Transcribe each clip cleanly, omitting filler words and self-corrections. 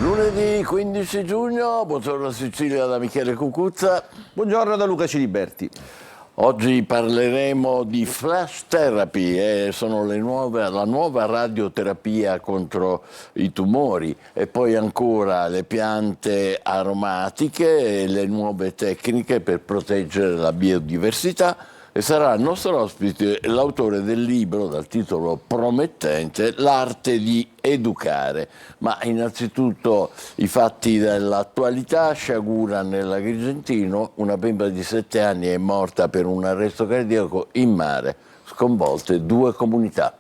Lunedì 15 giugno, buongiorno Sicilia da Michele Cucuzza. Buongiorno da Luca Ciliberti. Oggi parleremo di flash therapy, sono la nuova radioterapia contro i tumori e poi ancora le piante aromatiche e le nuove tecniche per proteggere la biodiversità. E sarà il nostro ospite l'autore del libro dal titolo promettente L'arte di educare. Ma innanzitutto i fatti dell'attualità. Sciagura nell'Agrigentino, una bimba di 7 anni è morta per un arresto cardiaco in mare, sconvolte 2 comunità.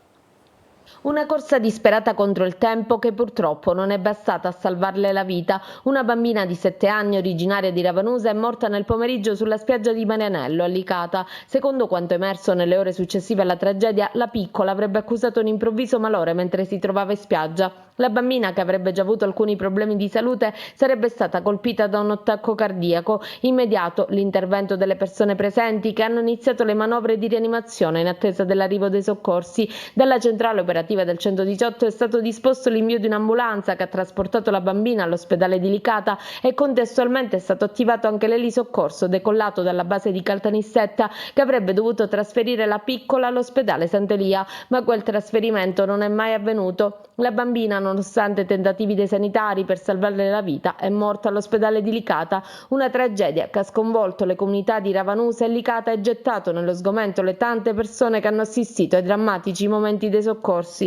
Una corsa disperata contro il tempo che purtroppo non è bastata a salvarle la vita. Una bambina di 7 anni originaria di Ravanusa è morta nel pomeriggio sulla spiaggia di Marianello a Licata. Secondo quanto emerso nelle ore successive alla tragedia, la piccola avrebbe accusato un improvviso malore mentre si trovava in spiaggia. La bambina, che avrebbe già avuto alcuni problemi di salute, sarebbe stata colpita da un attacco cardiaco. Immediato l'intervento delle persone presenti, che hanno iniziato le manovre di rianimazione in attesa dell'arrivo dei soccorsi. Dalla centrale operativa del 118 è stato disposto l'invio di un'ambulanza che ha trasportato la bambina all'ospedale di Licata e contestualmente è stato attivato anche l'elisoccorso decollato dalla base di Caltanissetta, che avrebbe dovuto trasferire la piccola all'ospedale Sant'Elia, ma quel trasferimento non è mai avvenuto. La bambina, nonostante tentativi dei sanitari per salvarle la vita, è morta all'ospedale di Licata. Una tragedia che ha sconvolto le comunità di Ravanusa e Licata e gettato nello sgomento le tante persone che hanno assistito ai drammatici momenti dei soccorsi.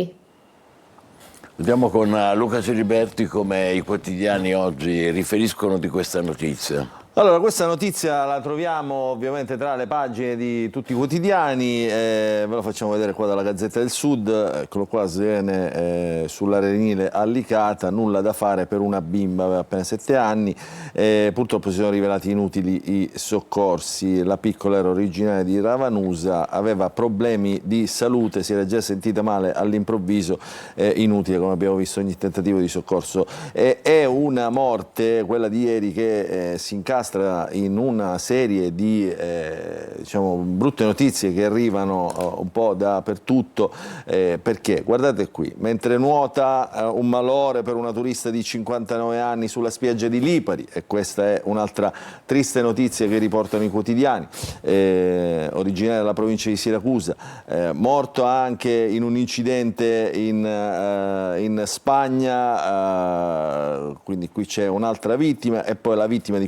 Vediamo con Luca Ciliberti come i quotidiani oggi riferiscono di questa notizia. Allora, questa notizia la troviamo ovviamente tra le pagine di tutti i quotidiani, ve lo facciamo vedere qua dalla Gazzetta del Sud. Eccolo qua, Svene sull'arenile a Licata, nulla da fare per una bimba, aveva appena 7 anni, purtroppo si sono rivelati inutili i soccorsi. La piccola era originaria di Ravanusa, aveva problemi di salute, si era già sentita male all'improvviso, inutile come abbiamo visto ogni tentativo di soccorso. È una morte, quella di ieri, che si incastra in una serie di diciamo, brutte notizie che arrivano un po' dappertutto, perché guardate qui, mentre nuota un malore per una turista di 59 anni sulla spiaggia di Lipari, e questa è un'altra triste notizia che riportano i quotidiani, originaria della provincia di Siracusa, morto anche in un incidente in Spagna, quindi qui c'è un'altra vittima, e poi la vittima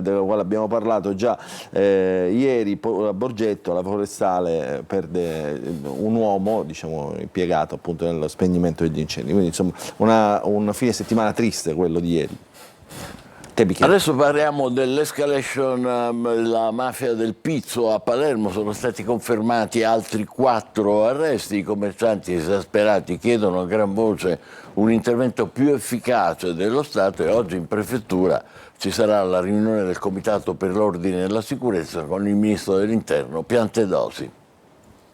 della quale abbiamo parlato già ieri a Borgetto, alla forestale, perde un uomo, diciamo, impiegato appunto nello spegnimento degli incendi. Quindi insomma un fine settimana triste quello di ieri. Adesso parliamo dell'escalation, la mafia del pizzo a Palermo. Sono stati confermati altri 4 arresti. I commercianti esasperati chiedono a gran voce un intervento più efficace dello Stato, e oggi in prefettura ci sarà la riunione del Comitato per l'Ordine e la Sicurezza con il Ministro dell'Interno Piantedosi.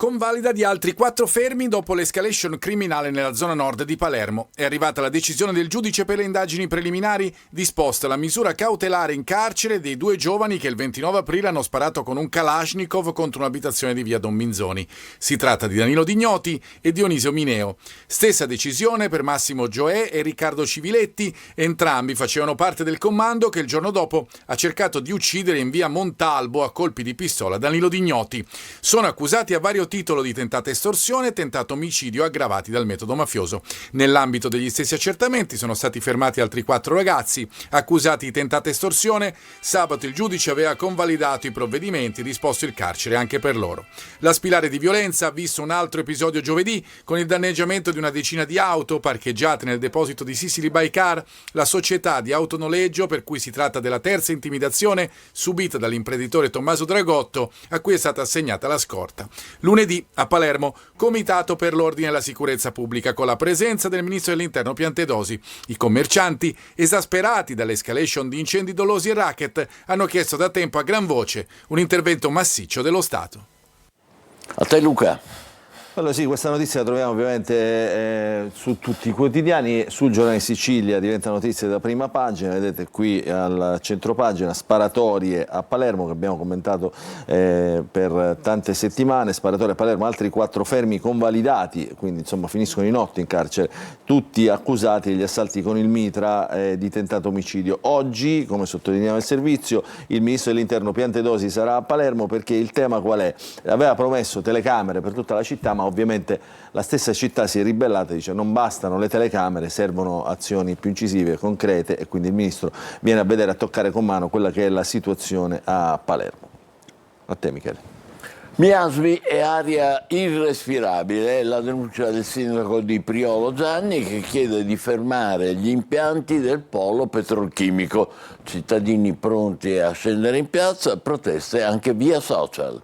Convalida di altri 4 fermi dopo l'escalation criminale nella zona nord di Palermo. È arrivata la decisione del giudice per le indagini preliminari, disposta la misura cautelare in carcere dei 2 giovani che il 29 aprile hanno sparato con un Kalashnikov contro un'abitazione di via Don Minzoni. Si tratta di Danilo Dignoti e Dionisio Mineo. Stessa decisione per Massimo Gioè e Riccardo Civiletti. Entrambi facevano parte del commando che il giorno dopo ha cercato di uccidere in via Montalbo a colpi di pistola Danilo Dignoti. Sono accusati a vario titolo di tentata estorsione e tentato omicidio aggravati dal metodo mafioso. Nell'ambito degli stessi accertamenti sono stati fermati altri 4 ragazzi accusati di tentata estorsione. Sabato il giudice aveva convalidato i provvedimenti e disposto il carcere anche per loro. La spirale di violenza ha visto un altro episodio giovedì con il danneggiamento di una decina di auto parcheggiate nel deposito di Sicily By Car, la società di autonoleggio per cui si tratta della terza intimidazione subita dall'imprenditore Tommaso Dragotto, a cui è stata assegnata la scorta. Lunedì a Palermo, Comitato per l'Ordine e la Sicurezza Pubblica, con la presenza del Ministro dell'Interno Piantedosi. I commercianti, esasperati dall'escalation di incendi dolosi e racket, hanno chiesto da tempo a gran voce un intervento massiccio dello Stato. A te Luca. Allora sì, questa notizia la troviamo ovviamente su tutti i quotidiani, sul Giornale di Sicilia diventa notizia da prima pagina, vedete qui al centropagina, sparatorie a Palermo che abbiamo commentato per tante settimane, sparatorie a Palermo, altri 4 fermi convalidati, quindi insomma finiscono in 8 in carcere, tutti accusati degli assalti con il mitra di tentato omicidio. Oggi, come sottolineava il servizio, il ministro dell'Interno Piantedosi sarà a Palermo perché il tema qual è? Aveva promesso telecamere per tutta la città, ma ovviamente la stessa città si è ribellata e dice non bastano le telecamere, servono azioni più incisive, concrete, e quindi il ministro viene a vedere, a toccare con mano quella che è la situazione a Palermo. A te Michele. Miasmi e aria irrespirabile è la denuncia del sindaco di Priolo Gianni che chiede di fermare gli impianti del polo petrolchimico. Cittadini pronti a scendere in piazza, proteste anche via social.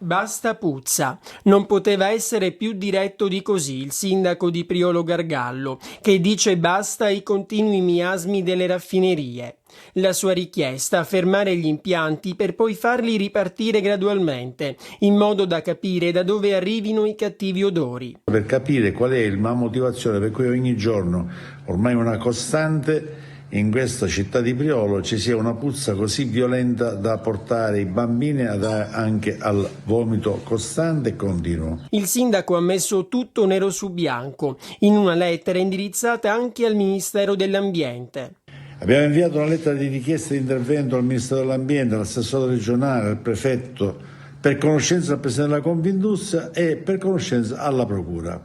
Basta puzza. Non poteva essere più diretto di così il sindaco di Priolo Gargallo, che dice basta ai continui miasmi delle raffinerie. La sua richiesta: fermare gli impianti per poi farli ripartire gradualmente, in modo da capire da dove arrivino i cattivi odori. Per capire qual è la motivazione per cui ogni giorno, ormai una costante, in questa città di Priolo ci sia una puzza così violenta da portare i bambini anche al vomito costante e continuo. Il sindaco ha messo tutto nero su bianco, in una lettera indirizzata anche al Ministero dell'Ambiente. Abbiamo inviato una lettera di richiesta di intervento al Ministero dell'Ambiente, all'assessore regionale, al prefetto, per conoscenza del Presidente della Confindustria e per conoscenza alla Procura,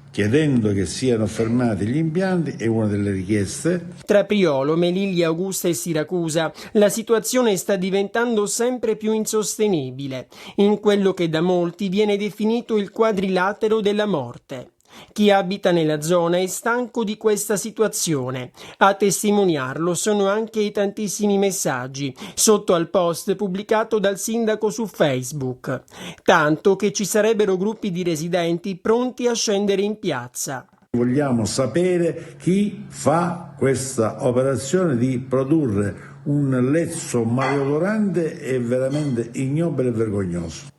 chiedendo che siano fermati gli impianti. È una delle richieste. Tra Priolo, Melilli, Augusta e Siracusa la situazione sta diventando sempre più insostenibile, in quello che da molti viene definito il quadrilatero della morte. Chi abita nella zona è stanco di questa situazione. A testimoniarlo sono anche i tantissimi messaggi sotto al post pubblicato dal sindaco su Facebook, tanto che ci sarebbero gruppi di residenti pronti a scendere in piazza. Vogliamo sapere chi fa questa operazione di produrre un lezzo maleodorante e veramente ignobile e vergognoso.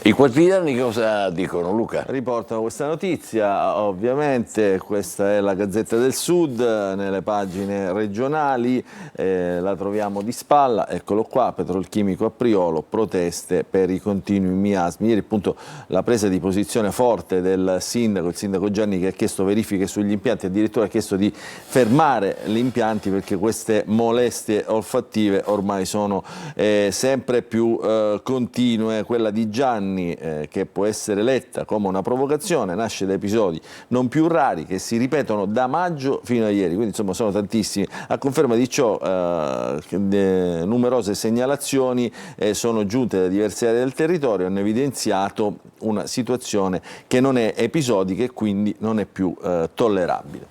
I quotidiani cosa dicono, Luca? Riportano questa notizia, ovviamente questa è la Gazzetta del Sud, nelle pagine regionali, la troviamo di spalla, eccolo qua, petrolchimico a Priolo, proteste per i continui miasmi. Ieri appunto la presa di posizione forte del sindaco, il sindaco Gianni, che ha chiesto verifiche sugli impianti, addirittura ha chiesto di fermare gli impianti perché queste molestie olfattive ormai sono sempre più continue. Quella di Gianni, che può essere letta come una provocazione, nasce da episodi non più rari che si ripetono da maggio fino a ieri, quindi insomma sono tantissimi. A conferma di ciò numerose segnalazioni sono giunte da diverse aree del territorio e hanno evidenziato una situazione che non è episodica e quindi non è più tollerabile.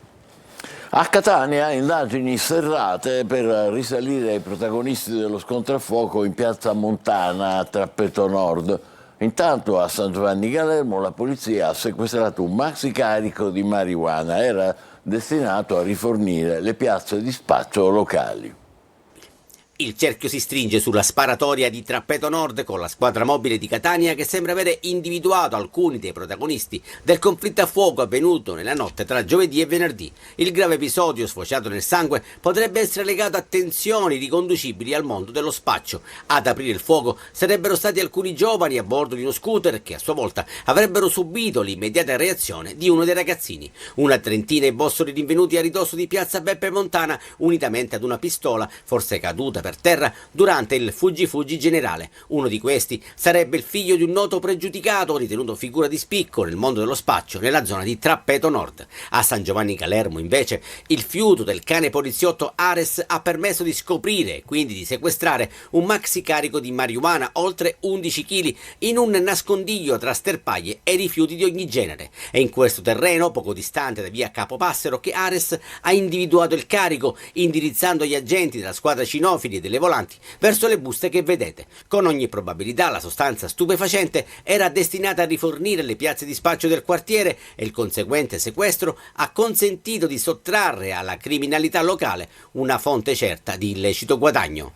A Catania indagini serrate per risalire ai protagonisti dello scontro a fuoco in piazza Montana a Trappeto Nord. Intanto a San Giovanni Galermo la polizia ha sequestrato un maxi carico di marijuana, era destinato a rifornire le piazze di spaccio locali. Il cerchio si stringe sulla sparatoria di Trappeto Nord con la squadra mobile di Catania che sembra avere individuato alcuni dei protagonisti del conflitto a fuoco avvenuto nella notte tra giovedì e venerdì. Il grave episodio, sfociato nel sangue, potrebbe essere legato a tensioni riconducibili al mondo dello spaccio. Ad aprire il fuoco sarebbero stati alcuni giovani a bordo di uno scooter che a sua volta avrebbero subito l'immediata reazione di uno dei ragazzini. Una trentina i bossoli rinvenuti a ridosso di piazza Beppe Montana, unitamente ad una pistola, forse caduta per terra durante il fuggi generale. Uno di questi sarebbe il figlio di un noto pregiudicato ritenuto figura di spicco nel mondo dello spaccio nella zona di Trappeto Nord. A San Giovanni Galermo invece il fiuto del cane poliziotto Ares ha permesso di scoprire e quindi di sequestrare un maxi carico di marijuana oltre 11 kg in un nascondiglio tra sterpaglie e rifiuti di ogni genere. È in questo terreno, poco distante da via Capopassero, che Ares ha individuato il carico, indirizzando gli agenti della squadra cinofili e delle volanti verso le buste che vedete. Con ogni probabilità la sostanza stupefacente era destinata a rifornire le piazze di spaccio del quartiere e il conseguente sequestro ha consentito di sottrarre alla criminalità locale una fonte certa di illecito guadagno.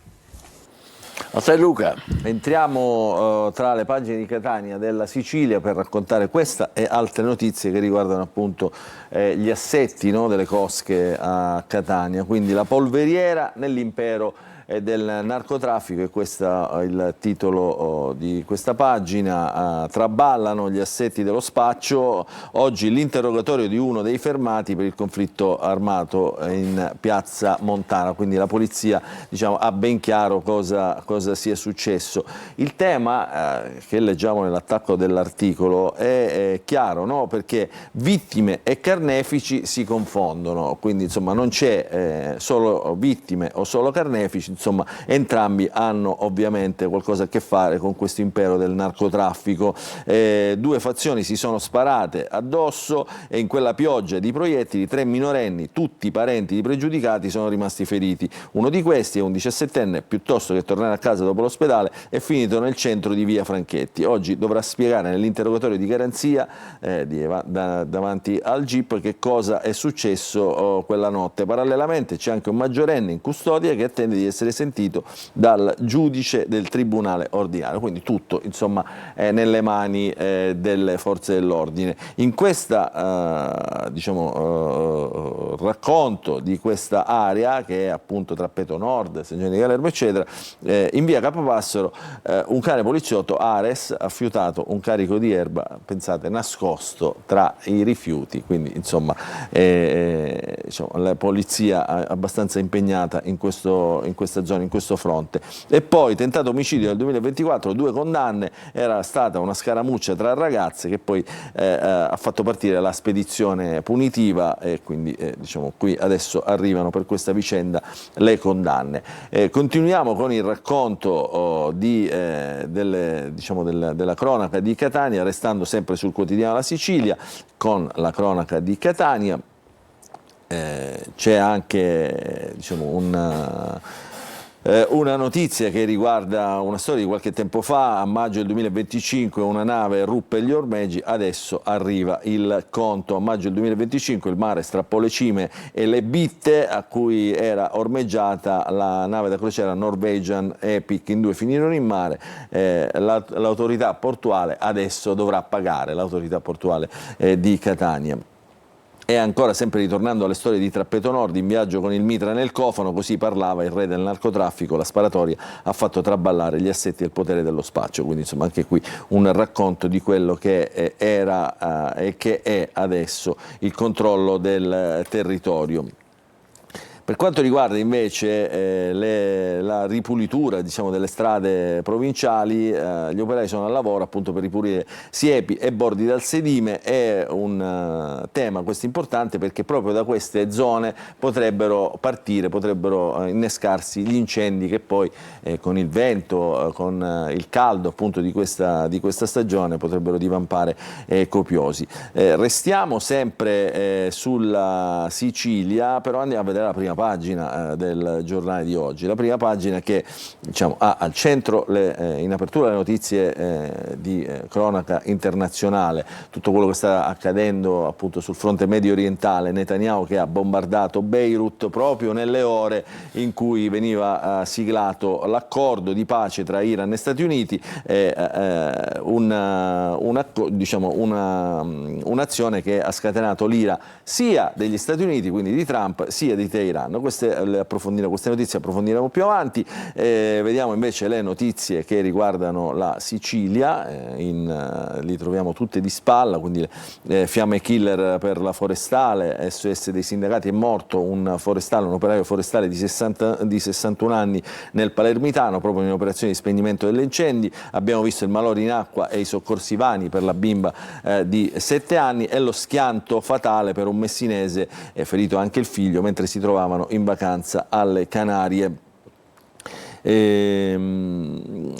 A te Luca. Entriamo tra le pagine di Catania della Sicilia per raccontare questa e altre notizie che riguardano appunto gli assetti, no, delle cosche a Catania, quindi la polveriera nell'impero del narcotraffico, e questo è il titolo di questa pagina. Traballano gli assetti dello spaccio, oggi l'interrogatorio di uno dei fermati per il conflitto armato in piazza Montana, quindi la polizia, diciamo, ha ben chiaro cosa sia successo. Il tema che leggiamo nell'attacco dell'articolo è chiaro, no? Perché vittime e carnefici si confondono, quindi insomma non c'è solo vittime o solo carnefici, insomma entrambi hanno ovviamente qualcosa a che fare con questo impero del narcotraffico. Due fazioni si sono sparate addosso e in quella pioggia di proiettili 3 minorenni, tutti parenti di pregiudicati, sono rimasti feriti. Uno di questi è un 17enne, piuttosto che tornare a casa dopo l'ospedale è finito nel centro di via Franchetti. Oggi dovrà spiegare nell'interrogatorio di garanzia davanti al GIP che cosa è successo quella notte. Parallelamente c'è anche un maggiorenne in custodia che attende di essere sentito dal giudice del tribunale ordinario, quindi tutto insomma nelle mani delle forze dell'ordine. In questa racconto di questa area che è appunto Trappeto Nord, San Giovanni di Calermo eccetera, in via Capopassero un cane poliziotto Ares ha fiutato un carico di erba, pensate, nascosto tra i rifiuti, quindi insomma la polizia è abbastanza impegnata in questa zona, in questo fronte. E poi tentato omicidio nel 2024, 2 condanne, era stata una scaramuccia tra ragazze che poi ha fatto partire la spedizione punitiva e quindi diciamo qui adesso arrivano per questa vicenda le condanne. Continuiamo con il racconto della cronaca di Catania, restando sempre sul quotidiano La Sicilia con la cronaca di Catania. C'è anche una notizia che riguarda una storia di qualche tempo fa. A maggio del 2025 una nave ruppe gli ormeggi, adesso arriva il conto. A maggio del 2025 il mare strappò le cime e le bitte a cui era ormeggiata la nave da crociera Norwegian Epic, in 2 finirono in mare. L'autorità portuale adesso dovrà pagare, l'autorità portuale di Catania. E ancora sempre ritornando alle storie di Trappeto Nord, in viaggio con il mitra nel cofano, così parlava il re del narcotraffico, la sparatoria ha fatto traballare gli assetti del potere dello spaccio, quindi insomma anche qui un racconto di quello che era e che è adesso il controllo del territorio. Per quanto riguarda invece la ripulitura, diciamo, delle strade provinciali, gli operai sono al lavoro appunto per ripulire siepi e bordi dal sedime. È un tema questo importante perché proprio da queste zone potrebbero innescarsi gli incendi che poi con il vento, con il caldo appunto di questa stagione potrebbero divampare copiosi. Restiamo sempre sulla Sicilia, però andiamo a vedere la prima pagina del giornale di oggi. La prima pagina che diciamo, ha al centro in apertura le notizie di cronaca internazionale, tutto quello che sta accadendo appunto sul fronte medio orientale. Netanyahu che ha bombardato Beirut proprio nelle ore in cui veniva siglato l'accordo di pace tra Iran e Stati Uniti, un'azione che ha scatenato l'ira sia degli Stati Uniti, quindi di Trump, sia di Teheran. Queste notizie approfondiremo più avanti. Vediamo invece le notizie che riguardano la Sicilia, li troviamo tutte di spalla, quindi fiamme killer per la forestale, SOS dei sindacati, è morto un operaio forestale di 61 anni nel Palermitano, proprio in operazione di spegnimento degli incendi. Abbiamo visto il malore in acqua e i soccorsi vani per la bimba di 7 anni e lo schianto fatale per un messinese, ferito anche il figlio mentre si trovavano in vacanza alle Canarie. Un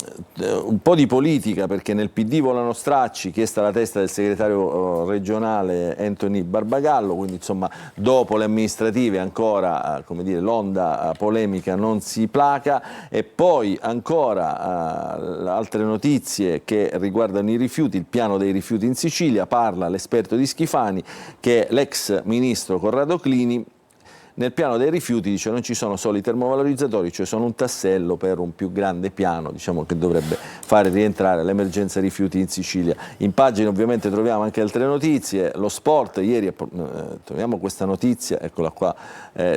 po' di politica, perché nel PD volano stracci, chiesta la testa del segretario regionale Anthony Barbagallo, quindi insomma dopo le amministrative ancora come dire, l'onda polemica non si placa. E poi ancora altre notizie che riguardano i rifiuti, il piano dei rifiuti in Sicilia, parla l'esperto di Schifani che è l'ex ministro Corrado Clini. nel piano dei rifiuti, dice, non ci sono solo i termovalorizzatori, cioè sono un tassello per un più grande piano, diciamo, che dovrebbe fare rientrare l'emergenza rifiuti in Sicilia. In pagina ovviamente troviamo anche altre notizie, lo sport, ieri troviamo questa notizia, eccola qua,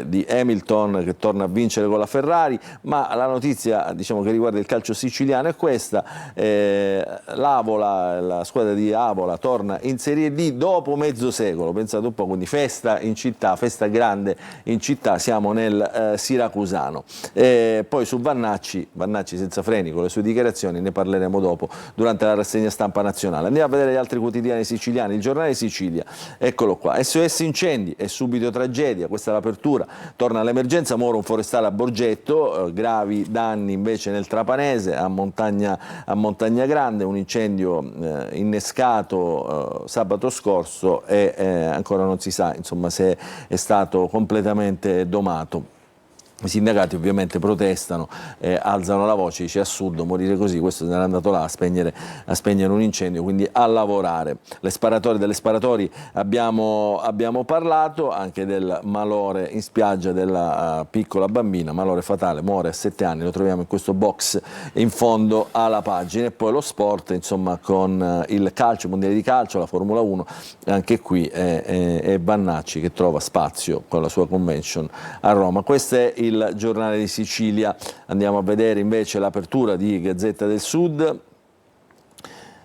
di Hamilton che torna a vincere con la Ferrari, ma la notizia, diciamo, che riguarda il calcio siciliano è questa: l'Avola, la squadra di Avola torna in Serie D dopo mezzo secolo, pensate un po', quindi festa in città, festa grande in città, siamo nel siracusano. Poi su Vannacci senza freni con le sue dichiarazioni, ne parleremo dopo durante la rassegna stampa nazionale. Andiamo a vedere gli altri quotidiani siciliani. Il Giornale Sicilia, eccolo qua, SOS incendi e subito tragedia, questa è l'apertura, torna l'emergenza, muore un forestale a Borgetto, gravi danni invece nel Trapanese, a Montagna Grande, un incendio innescato sabato scorso e ancora non si sa, insomma, se è stato completamente domato. I sindacati ovviamente protestano, alzano la voce, dice assurdo morire così, questo se n'era andato là a spegnere un incendio, quindi a lavorare. Delle sparatorie abbiamo parlato, anche del malore in spiaggia della piccola bambina, malore fatale, muore a 7 anni, lo troviamo in questo box in fondo alla pagina. E poi lo sport, insomma, con il calcio, mondiale di calcio, la Formula 1, anche qui è Vannacci che trova spazio con la sua convention a Roma. Questo è il Giornale di Sicilia. Andiamo a vedere invece l'apertura di Gazzetta del Sud,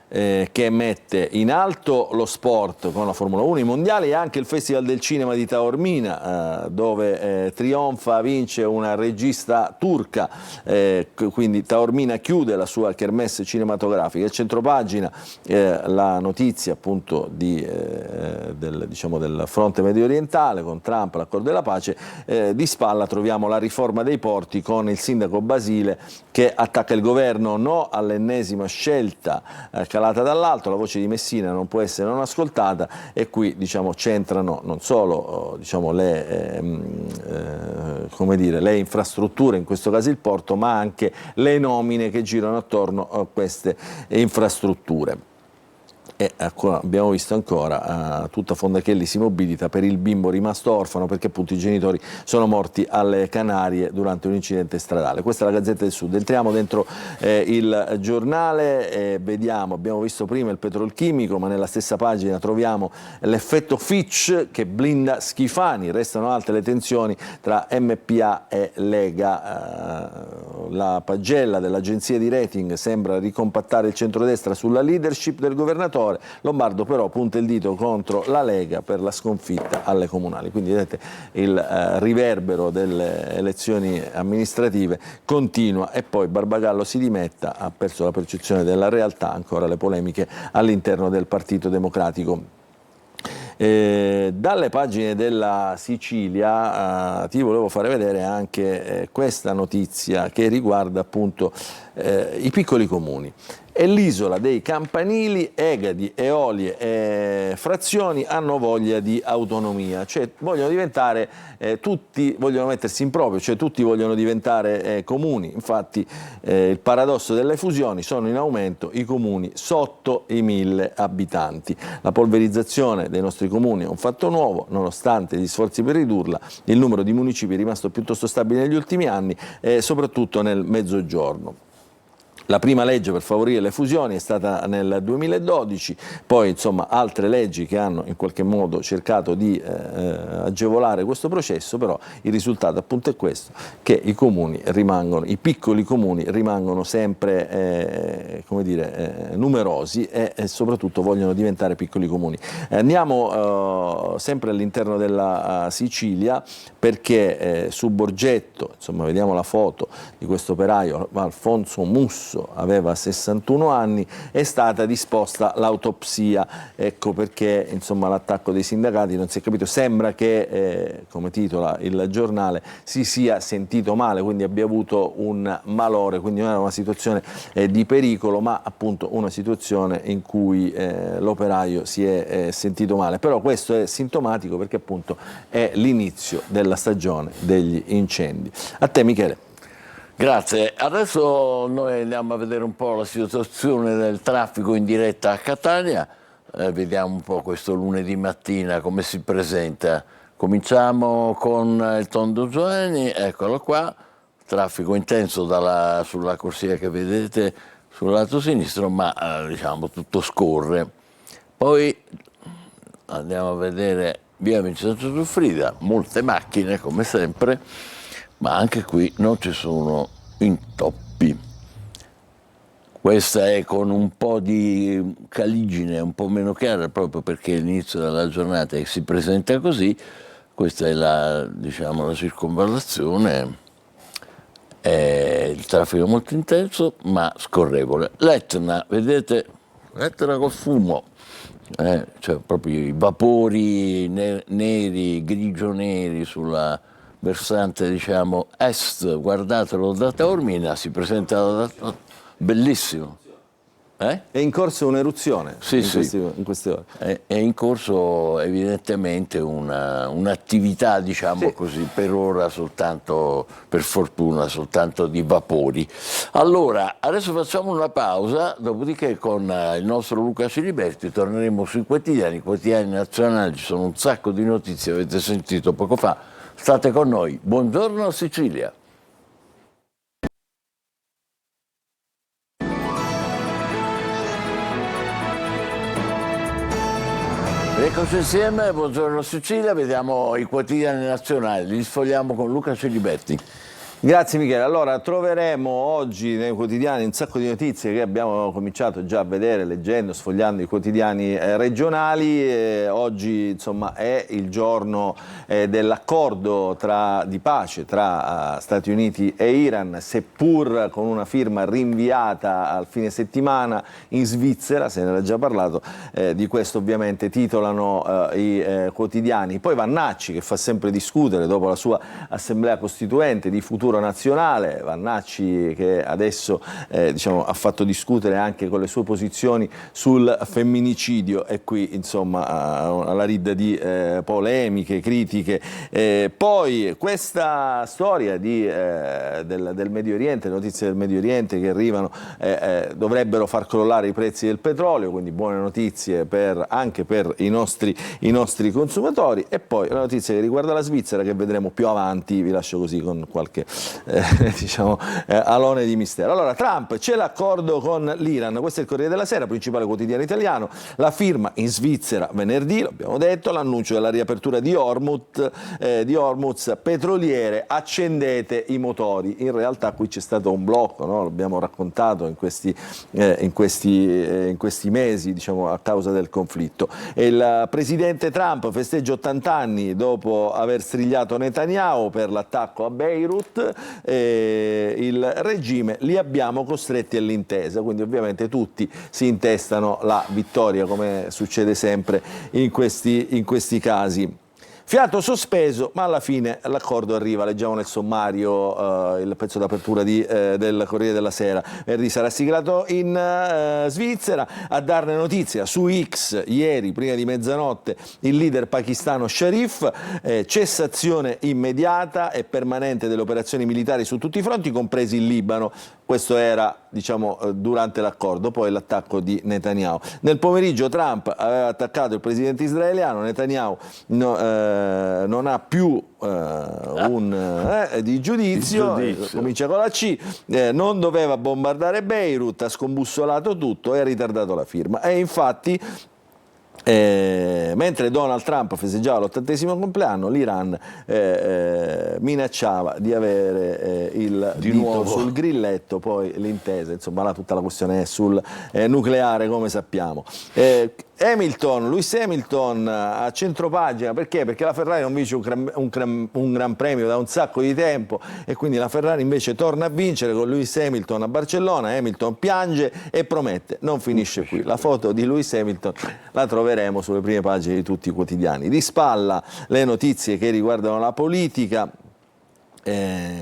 che mette in alto lo sport con la Formula 1, i mondiali e anche il Festival del Cinema di Taormina, dove vince una regista turca, quindi Taormina chiude la sua kermesse cinematografica. Il centropagina, la notizia appunto del fronte medio orientale con Trump, l'accordo della pace, di spalla troviamo la riforma dei porti con il sindaco Basile che attacca il governo, no all'ennesima scelta calata dall'alto, la voce di Messina non può essere non ascoltata, e qui, diciamo, c'entrano non solo le infrastrutture, in questo caso il porto, ma anche le nomine che girano attorno a queste infrastrutture. E abbiamo visto ancora tutta Fondachelli si mobilita per il bimbo rimasto orfano perché appunto i genitori sono morti alle Canarie durante un incidente stradale. Questa è la Gazzetta del Sud. Entriamo dentro il giornale, abbiamo visto prima il petrolchimico, ma nella stessa pagina troviamo l'effetto Fitch che blinda Schifani, restano alte le tensioni tra MPA e Lega. La pagella dell'agenzia di rating sembra ricompattare il centrodestra sulla leadership del governatore. Lombardo però punta il dito contro la Lega per la sconfitta alle comunali, quindi vedete il riverbero delle elezioni amministrative continua. E poi Barbagallo si dimetta, ha perso la percezione della realtà, ancora le polemiche all'interno del Partito Democratico. Dalle pagine della Sicilia ti volevo fare vedere anche questa notizia che riguarda appunto i piccoli comuni. E l'isola dei campanili, Egadi, Eolie e Frazioni hanno voglia di autonomia, cioè vogliono diventare tutti, vogliono mettersi in proprio, cioè tutti vogliono diventare comuni. Infatti il paradosso delle fusioni: sono in aumento i comuni sotto i 1000 abitanti. La polverizzazione dei nostri comuni è un fatto nuovo, nonostante gli sforzi per ridurla. Il numero di municipi è rimasto piuttosto stabile negli ultimi anni, soprattutto nel Mezzogiorno. La prima legge per favorire le fusioni è stata nel 2012, poi insomma altre leggi che hanno in qualche modo cercato di agevolare questo processo, però il risultato appunto è questo, che i piccoli comuni rimangono sempre numerosi e soprattutto vogliono diventare piccoli comuni. Andiamo sempre all'interno della Sicilia, perché su Borgetto, insomma, vediamo la foto di questo operaio, Alfonso Musso, aveva 61 anni, è stata disposta l'autopsia. Ecco perché insomma l'attacco dei sindacati non si è capito, sembra che come titola il giornale si sia sentito male, quindi abbia avuto un malore, quindi non era una situazione di pericolo, ma appunto una situazione in cui l'operaio si è sentito male. Però questo è sintomatico perché appunto è l'inizio della stagione degli incendi. A te Michele. Grazie, adesso noi andiamo a vedere un po' la situazione del traffico in diretta a Catania, vediamo un po' questo lunedì mattina come si presenta Cominciamo con il Tondo Giovanni, eccolo qua, traffico intenso sulla corsia che vedete sul lato sinistro, ma diciamo tutto scorre. Poi andiamo a vedere via Vincenzo Giuffrida, molte macchine come sempre, ma anche qui non ci sono intoppi. Questa è con un po' di caligine, un po' meno chiara, proprio perché l'inizio della giornata si presenta così. Questa è diciamo, la circonvallazione, il traffico è molto intenso ma scorrevole. L'Etna, vedete, l'Etna col fumo, cioè proprio i vapori neri, grigio-neri sulla versante, diciamo, est, guardatelo da Taormina, si presenta bellissimo. È in corso un'eruzione in queste ore. È in corso evidentemente un'attività, diciamo così, per ora soltanto, per fortuna, soltanto di vapori. Allora, adesso facciamo una pausa, dopodiché con il nostro Luca Ciliberti torneremo sui quotidiani nazionali, ci sono un sacco di notizie, avete sentito poco fa, state con noi. Buongiorno Sicilia. Eccoci insieme, buongiorno Sicilia, vediamo i quotidiani nazionali, li sfogliamo con Luca Ciliberti. Grazie Michele. Allora, troveremo oggi nei quotidiani un sacco di notizie che abbiamo cominciato già a vedere, leggendo, sfogliando i quotidiani regionali. Oggi insomma è il giorno dell'accordo di pace tra Stati Uniti e Iran, seppur con una firma rinviata al fine settimana in Svizzera, se ne era già parlato, di questo ovviamente titolano i quotidiani. Poi Vannacci, che fa sempre discutere dopo la sua assemblea costituente di futuro nazionale, Vannacci che adesso diciamo, ha fatto discutere anche con le sue posizioni sul femminicidio, e qui insomma alla ridda di polemiche, critiche. Poi questa storia del Medio Oriente, notizie del Medio Oriente che arrivano, dovrebbero far crollare i prezzi del petrolio, quindi buone notizie anche per i nostri consumatori. E poi una notizia che riguarda la Svizzera, che vedremo più avanti, vi lascio così con qualche diciamo, alone di mistero. Allora, Trump, c'è l'accordo con l'Iran, questo è il Corriere della Sera, principale quotidiano italiano, la firma in Svizzera venerdì, l'abbiamo detto, l'annuncio della riapertura di Hormuz, petroliere, accendete i motori. In realtà qui c'è stato un blocco, no? L'abbiamo raccontato in questi mesi, diciamo, a causa del conflitto. E il presidente Trump festeggia 80 anni dopo aver strigliato Netanyahu per l'attacco a Beirut. Il regime li abbiamo costretti all'intesa, quindi ovviamente tutti si intestano la vittoria, come succede sempre in questi casi. Fiato sospeso, ma alla fine l'accordo arriva. Leggiamo nel sommario il pezzo d'apertura del Corriere della Sera. Venerdì sarà siglato in Svizzera. A darne notizia su X ieri, prima di mezzanotte, il leader pakistano Sharif, cessazione immediata e permanente delle operazioni militari su tutti i fronti, compresi il Libano. Questo era, diciamo, durante l'accordo, poi l'attacco di Netanyahu. Nel pomeriggio Trump aveva attaccato il presidente israeliano, Netanyahu non ha più di giudizio, comincia con la C, non doveva bombardare Beirut, ha scombussolato tutto e ha ritardato la firma. E infatti mentre Donald Trump festeggiava l'80° compleanno, l'Iran minacciava di avere il dito sul grilletto, poi l'intesa, insomma là tutta la questione è sul nucleare, come sappiamo. Lewis Hamilton a centropagina, perché? Perché la Ferrari non vince un gran premio da un sacco di tempo, e quindi la Ferrari invece torna a vincere con Lewis Hamilton a Barcellona. Hamilton piange e promette non finisce qui. La foto di Lewis Hamilton la troveremo sulle prime pagine di tutti i quotidiani. Di spalla le notizie che riguardano la politica.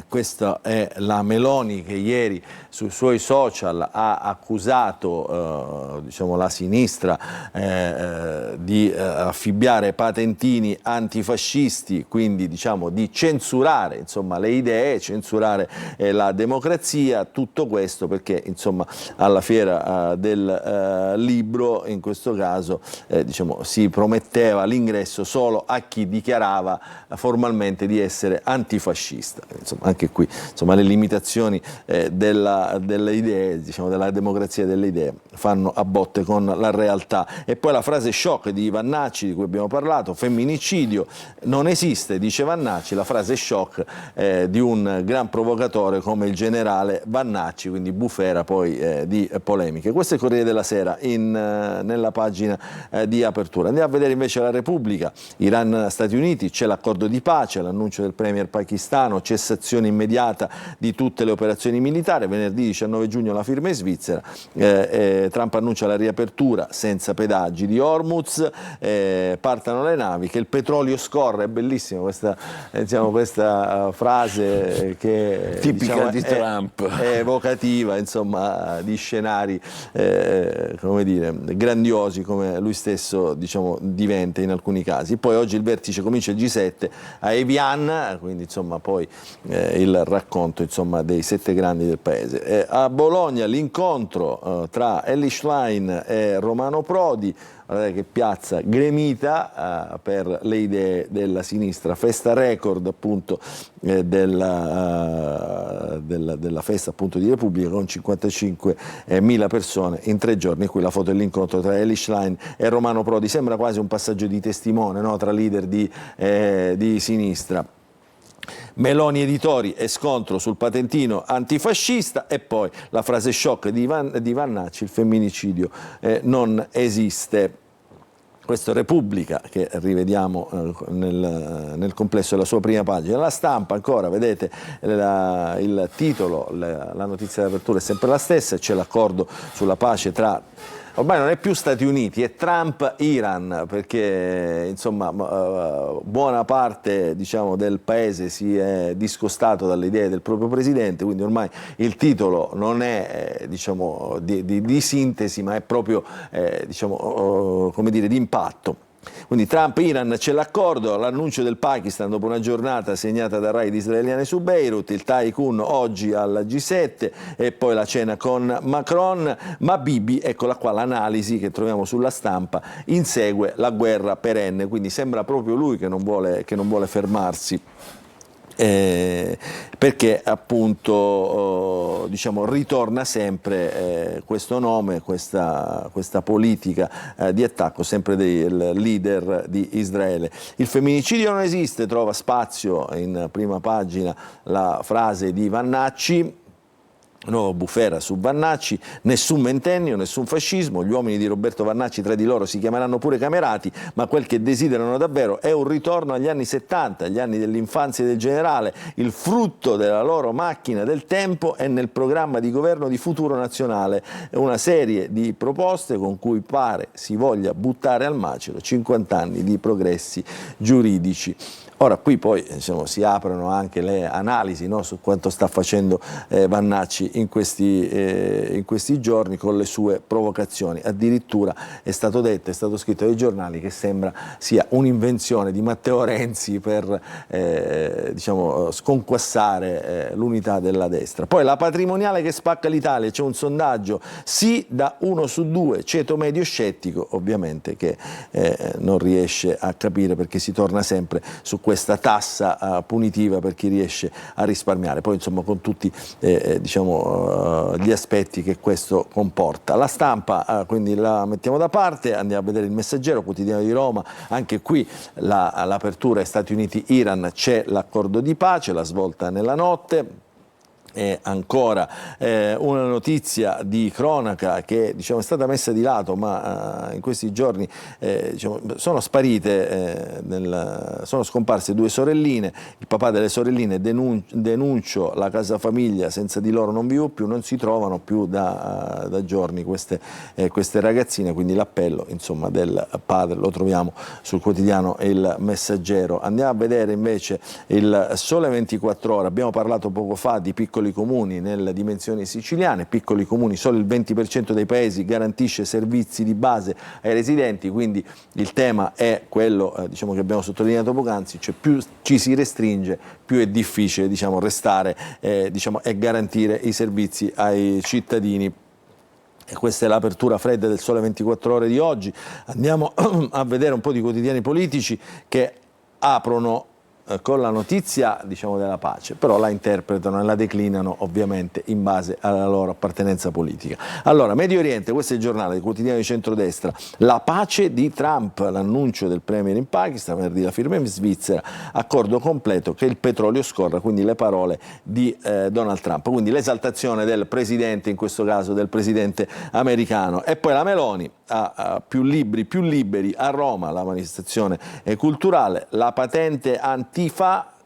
Questa è la Meloni che ieri sui suoi social ha accusato diciamo, la sinistra di affibbiare patentini antifascisti, quindi diciamo, di censurare insomma, le idee, censurare la democrazia. Tutto questo perché insomma, alla fiera del libro in questo caso diciamo, si prometteva l'ingresso solo a chi dichiarava formalmente di essere antifascista. Insomma, anche qui insomma, le limitazioni delle idee, diciamo, della democrazia delle idee fanno a botte con la realtà. E poi la frase shock di Vannacci di cui abbiamo parlato, femminicidio non esiste, dice Vannacci, la frase shock di un gran provocatore come il generale Vannacci, quindi bufera poi di polemiche. Questo è il Corriere della Sera nella pagina di apertura. Andiamo a vedere invece la Repubblica, Iran-Stati Uniti, c'è l'accordo di pace, l'annuncio del premier pakistano, cessazione immediata di tutte le operazioni militari, venerdì 19 giugno la firma in Svizzera, Trump annuncia la riapertura senza pedaggi di Hormuz, partano le navi, che il petrolio scorre, è bellissima questa, diciamo, questa frase che tipica, diciamo, di Trump, è evocativa insomma, di scenari come dire, grandiosi come lui stesso diciamo, diventa in alcuni casi. Poi oggi il vertice comincia il G7 a Evian, quindi insomma poi il racconto insomma, dei 7 grandi del paese. A Bologna l'incontro tra Elly Schlein e Romano Prodi, guardate che piazza gremita per le idee della sinistra, festa record appunto della festa appunto di Repubblica con 55.000 persone in 3 giorni. Qui la foto dell'incontro tra Elly Schlein e Romano Prodi, sembra quasi un passaggio di testimone, no? Tra leader di sinistra. Meloni editori e scontro sul patentino antifascista, e poi la frase shock di Vannacci, il femminicidio non esiste. Questo è Repubblica, che rivediamo nel complesso della sua prima pagina. La Stampa ancora, vedete il titolo, la notizia d'apertura è sempre la stessa, c'è l'accordo sulla pace tra... Ormai non è più Stati Uniti, è Trump-Iran, perché insomma buona parte diciamo, del paese si è discostato dalle idee del proprio presidente, quindi ormai il titolo non è diciamo, di sintesi, ma è proprio diciamo, come dire, di impatto. Quindi Trump-Iran c'è l'accordo, l'annuncio del Pakistan dopo una giornata segnata da raid israeliane su Beirut, il Tycoon oggi al G7 e poi la cena con Macron, ma Bibi, eccola qua l'analisi che troviamo sulla Stampa, insegue la guerra perenne, quindi sembra proprio lui che non vuole fermarsi. Perché appunto diciamo, ritorna sempre questo nome, questa politica di attacco sempre del leader di Israele. Il femminicidio non esiste, trova spazio in prima pagina la frase di Vannacci. Nuova bufera su Vannacci, nessun ventennio, nessun fascismo, gli uomini di Roberto Vannacci tra di loro si chiameranno pure camerati, ma quel che desiderano davvero è un ritorno agli anni 70, agli anni dell'infanzia del generale. Il frutto della loro macchina del tempo è nel programma di governo di Futuro Nazionale, una serie di proposte con cui pare si voglia buttare al macero 50 anni di progressi giuridici. Ora qui poi insomma, si aprono anche le analisi, no, su quanto sta facendo Vannacci in questi giorni con le sue provocazioni. Addirittura è stato detto, è stato scritto dai giornali che sembra sia un'invenzione di Matteo Renzi per diciamo, sconquassare l'unità della destra. Poi la patrimoniale che spacca l'Italia, c'è un sondaggio sì da 1 su 2, ceto medio scettico, ovviamente che non riesce a capire perché si torna sempre su questa tassa punitiva per chi riesce a risparmiare, poi insomma con tutti diciamo, gli aspetti che questo comporta. La Stampa quindi la mettiamo da parte, andiamo a vedere il Messaggero, quotidiano di Roma, anche qui l'apertura ai Stati Uniti-Iran, c'è l'accordo di pace, la svolta nella notte. E ancora una notizia di cronaca che diciamo, è stata messa di lato, ma in questi giorni diciamo, sono sparite, sono scomparse 2 sorelline, il papà delle sorelline denuncio la casa famiglia, senza di loro non vivo più, non si trovano più da giorni queste ragazzine, quindi l'appello insomma, del padre lo troviamo sul quotidiano Il Messaggero. Andiamo a vedere invece il Sole 24 Ore, abbiamo parlato poco fa di piccoli comuni nelle dimensioni siciliane, piccoli comuni, solo il 20% dei paesi garantisce servizi di base ai residenti, quindi il tema è quello diciamo, che abbiamo sottolineato poc'anzi, cioè più ci si restringe più è difficile diciamo, restare diciamo, e garantire i servizi ai cittadini. E questa è l'apertura fredda del Sole 24 Ore di oggi. Andiamo a vedere un po' di quotidiani politici che aprono con la notizia diciamo, della pace, però la interpretano e la declinano ovviamente in base alla loro appartenenza politica. Allora, Medio Oriente, questo è il giornale del quotidiano di centrodestra, la pace di Trump, l'annuncio del premier in Pakistan, venerdì la firma in Svizzera, accordo completo che il petrolio scorra, quindi le parole di Donald Trump, quindi l'esaltazione del presidente, in questo caso del presidente americano. E poi la Meloni, più libri, più liberi, a Roma la manifestazione culturale, la patente Antifa,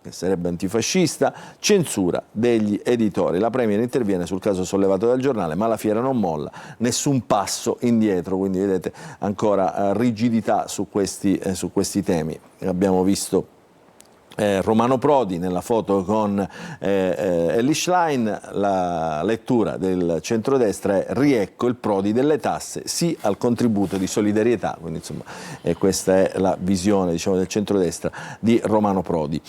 che sarebbe antifascista, censura degli editori. La Premier interviene sul caso sollevato dal giornale, ma la fiera non molla, nessun passo indietro, quindi vedete ancora rigidità su questi temi. Abbiamo visto Romano Prodi nella foto con Elly Schlein, la lettura del centrodestra è riecco il Prodi delle tasse, sì al contributo di solidarietà, quindi insomma questa è la visione diciamo, del centrodestra di Romano Prodi.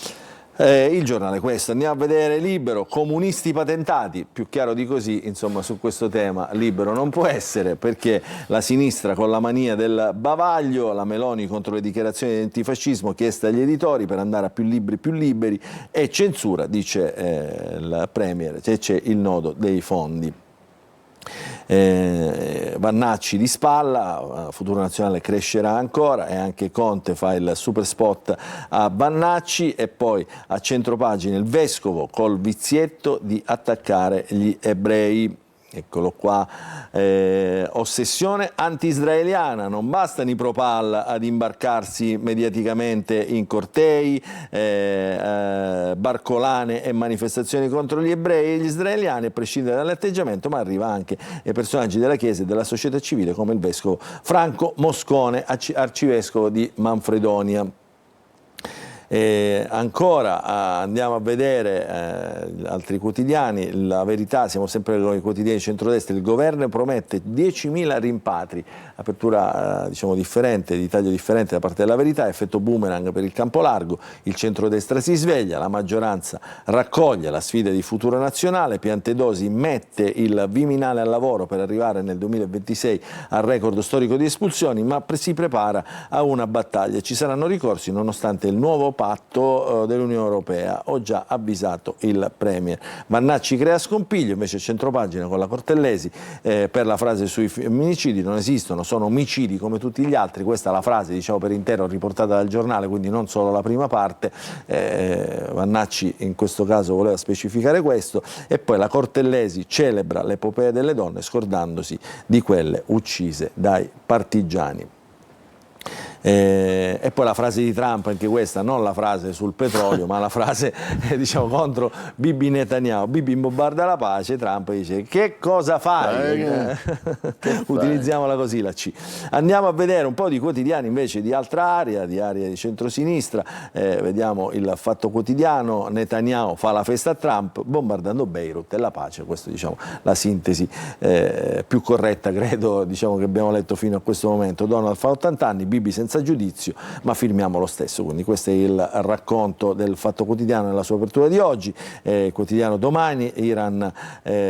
Il giornale questo, andiamo a vedere Libero, comunisti patentati, più chiaro di così insomma su questo tema Libero non può essere, perché la sinistra con la mania del bavaglio, la Meloni contro le dichiarazioni di antifascismo chieste agli editori per andare a più libri più liberi, e censura, dice il Premier, c'è il nodo dei fondi. Vannacci di spalla, Futuro Nazionale crescerà ancora, e anche Conte fa il super spot a Vannacci. E poi a centropagina il vescovo col vizietto di attaccare gli ebrei. Eccolo qua, ossessione anti-israeliana, non bastano i pro-Pal ad imbarcarsi mediaticamente in cortei, barcolane e manifestazioni contro gli ebrei e gli israeliani, a prescindere dall'atteggiamento, ma arriva anche ai personaggi della Chiesa e della società civile come il vescovo Franco Moscone, arcivescovo di Manfredonia. Ancora andiamo a vedere altri quotidiani, La Verità, siamo sempre con i quotidiani di centrodestra, il governo promette 10.000 rimpatri, apertura diciamo differente, di taglio differente da parte della Verità, effetto boomerang per il campo largo, il centrodestra si sveglia, la maggioranza raccoglie la sfida di Futuro Nazionale, Piantedosi mette il Viminale al lavoro per arrivare nel 2026 al record storico di espulsioni, ma si prepara a una battaglia, ci saranno ricorsi nonostante il nuovo patto dell'Unione Europea, ho già avvisato il Premier. Vannacci crea scompiglio, invece centropagina con la Cortellesi per la frase sui femminicidi, non esistono, sono omicidi come tutti gli altri, questa è la frase diciamo per intero riportata dal giornale, quindi non solo la prima parte, Vannacci in questo caso voleva specificare questo. E poi la Cortellesi celebra l'epopea delle donne scordandosi di quelle uccise dai partigiani. E poi la frase di Trump, anche questa, non la frase sul petrolio ma la frase diciamo contro Bibi Netanyahu. Bibi bombarda la pace, Trump dice che cosa fai? Utilizziamola così la C. Andiamo a vedere un po' di quotidiani invece di altra area, di area di centrosinistra, vediamo il Fatto Quotidiano, Netanyahu fa la festa a Trump bombardando Beirut e la pace, questo diciamo la sintesi più corretta credo diciamo che abbiamo letto fino a questo momento. Donald fa 80 anni, Bibi senza giudizio, ma firmiamo lo stesso. Quindi questo è il racconto del Fatto Quotidiano nella sua apertura di oggi. Quotidiano Domani, Iran,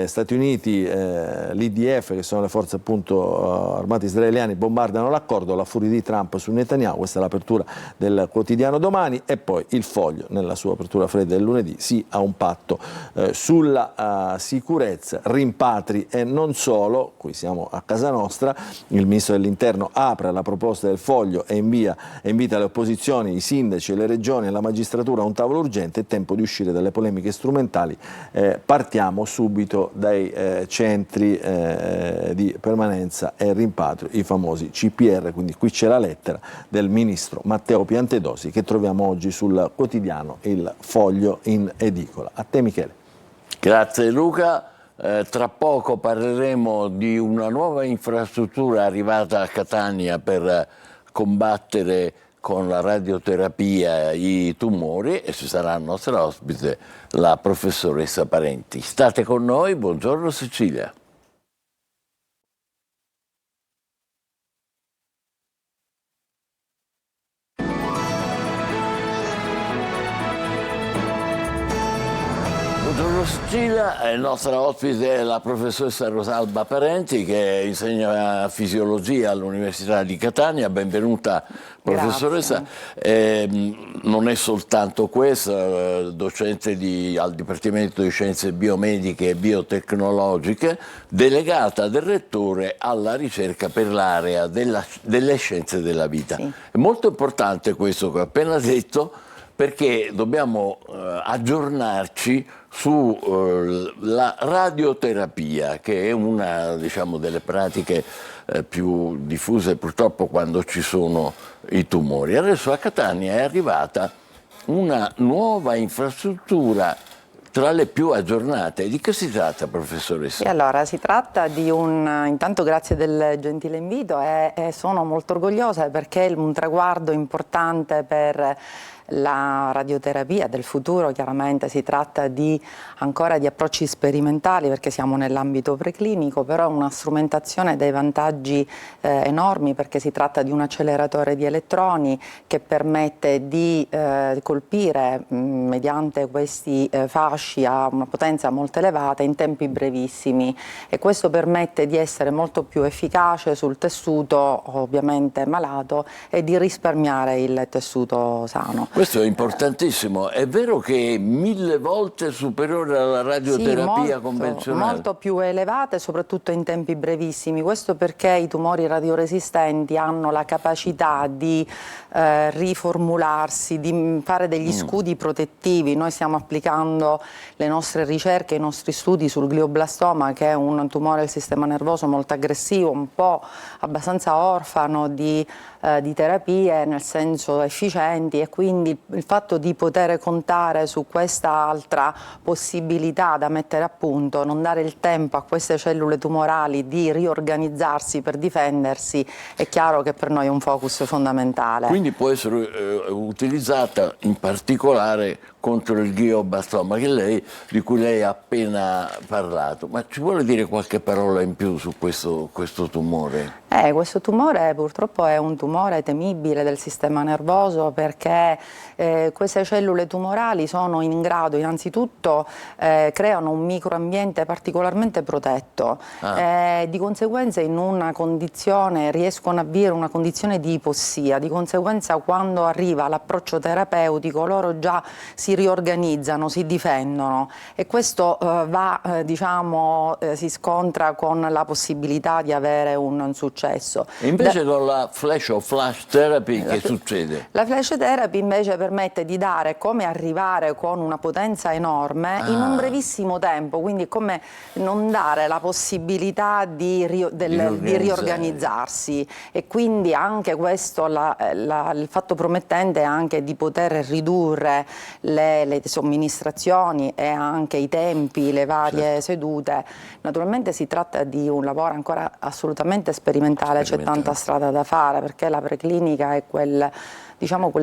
Stati Uniti, l'IDF, che sono le forze appunto armate israeliane, bombardano l'accordo, la furia di Trump su Netanyahu, questa è l'apertura del Quotidiano Domani. E poi il Foglio nella sua apertura fredda del lunedì, sì a un patto sulla sicurezza, rimpatri e non solo. Qui siamo a casa nostra, il ministro dell'Interno apre la proposta del Foglio e invita le opposizioni, i sindaci, le regioni e la magistratura a un tavolo urgente. È tempo di uscire dalle polemiche strumentali. Partiamo subito dai centri di permanenza e rimpatrio, i famosi CPR, quindi qui c'è la lettera del ministro Matteo Piantedosi che troviamo oggi sul quotidiano Il Foglio in edicola. A te Michele. Grazie Luca. Tra poco parleremo di una nuova infrastruttura arrivata a Catania per combattere con la radioterapia i tumori e ci sarà il nostro ospite, la professoressa Parenti. State con noi, buongiorno Cecilia. Buongiorno Cecilia, il nostro ospite è la professoressa Rosalba Parenti che insegna fisiologia all'Università di Catania. Benvenuta professoressa. Non è soltanto questa, docente al Dipartimento di Scienze Biomediche e Biotecnologiche, delegata del Rettore alla ricerca per l'area delle scienze della vita. Sì. È molto importante questo che ho appena detto, perché dobbiamo aggiornarci sulla radioterapia, che è una, diciamo, delle pratiche più diffuse purtroppo quando ci sono i tumori. Adesso a Catania è arrivata una nuova infrastruttura tra le più aggiornate. Di che si tratta, professoressa? E allora si tratta di intanto grazie del gentile invito e sono molto orgogliosa perché è un traguardo importante per la radioterapia del futuro. Chiaramente si tratta ancora di approcci sperimentali perché siamo nell'ambito preclinico, però è una strumentazione dai vantaggi enormi, perché si tratta di un acceleratore di elettroni che permette di colpire mediante questi fasci a una potenza molto elevata in tempi brevissimi, e questo permette di essere molto più efficace sul tessuto ovviamente malato e di risparmiare il tessuto sano. Questo è importantissimo. È vero che è 1000 volte superiore alla radioterapia convenzionale? Molto più elevate, soprattutto in tempi brevissimi. Questo perché i tumori radioresistenti hanno la capacità di riformularsi, di fare degli scudi protettivi. Noi stiamo applicando le nostre ricerche, i nostri studi sul glioblastoma, che è un tumore del sistema nervoso molto aggressivo, un po' abbastanza orfano di terapie, nel senso efficienti, e quindi il fatto di poter contare su questa altra possibilità da mettere a punto, non dare il tempo a queste cellule tumorali di riorganizzarsi per difendersi, è chiaro che per noi è un focus fondamentale. Quindi può essere utilizzata in particolare contro il glioblastoma di cui lei ha appena parlato. Ma ci vuole dire qualche parola in più su questo tumore? Questo tumore purtroppo è un tumore temibile del sistema nervoso, perché queste cellule tumorali sono in grado, innanzitutto creano un microambiente particolarmente protetto, di conseguenza in una condizione riescono a vivere una condizione di ipossia, di conseguenza quando arriva l'approccio terapeutico loro già si riorganizzano, si difendono, e questo si scontra con la possibilità di avere un successo. E invece con la flash therapy che succede? La flash therapy invece permette di dare come arrivare con una potenza enorme in un brevissimo tempo, quindi come non dare la possibilità di riorganizzarsi, e quindi anche questo il fatto promettente è anche di poter ridurre le somministrazioni e anche i tempi, le varie sedute. Naturalmente si tratta di un lavoro ancora assolutamente sperimentale, c'è tanta strada da fare, perché la preclinica è quel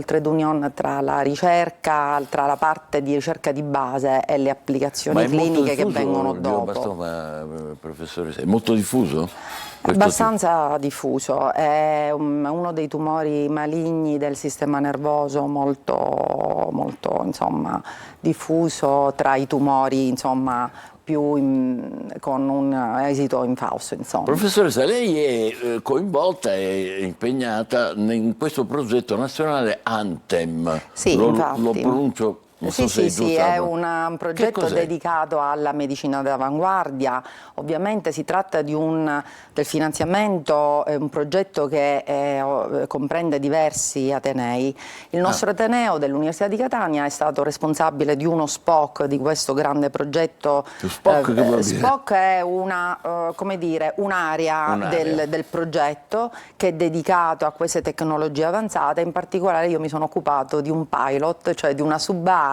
trade union tra la ricerca, tra la parte di ricerca di base e le applicazioni cliniche che vengono dopo. Professoressa, è molto diffuso? Abbastanza diffuso, è uno dei tumori maligni del sistema nervoso molto, molto diffuso tra i tumori con un esito infausto. Professoressa, lei è coinvolta e impegnata in questo progetto nazionale ANTEM. Sì, lo pronuncio Non sì, so se sì, giusta. è un progetto dedicato alla medicina d'avanguardia. Ovviamente si tratta del finanziamento, è un progetto che comprende diversi atenei. Il nostro ateneo dell'Università di Catania è stato responsabile di uno SPOC di questo grande progetto. SPOC che vuol dire? SPOC è un'area del progetto che è dedicato a queste tecnologie avanzate. In particolare io mi sono occupato di un pilot, cioè di una subarea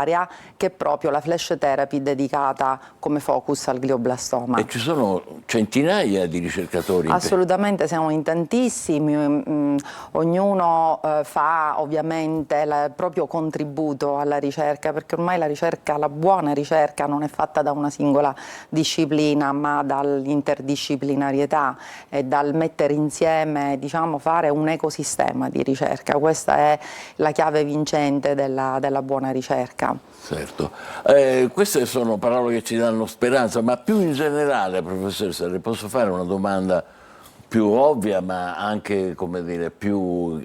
che è proprio la flash therapy dedicata come focus al glioblastoma. E ci sono centinaia di ricercatori? Assolutamente, siamo in tantissimi, ognuno fa ovviamente il proprio contributo alla ricerca, perché ormai la buona ricerca non è fatta da una singola disciplina, ma dall'interdisciplinarietà e dal mettere insieme, diciamo, fare un ecosistema di ricerca. Questa è la chiave vincente della buona ricerca. Certo, queste sono parole che ci danno speranza, ma più in generale, professoressa, le posso fare una domanda più ovvia, ma anche, come dire, più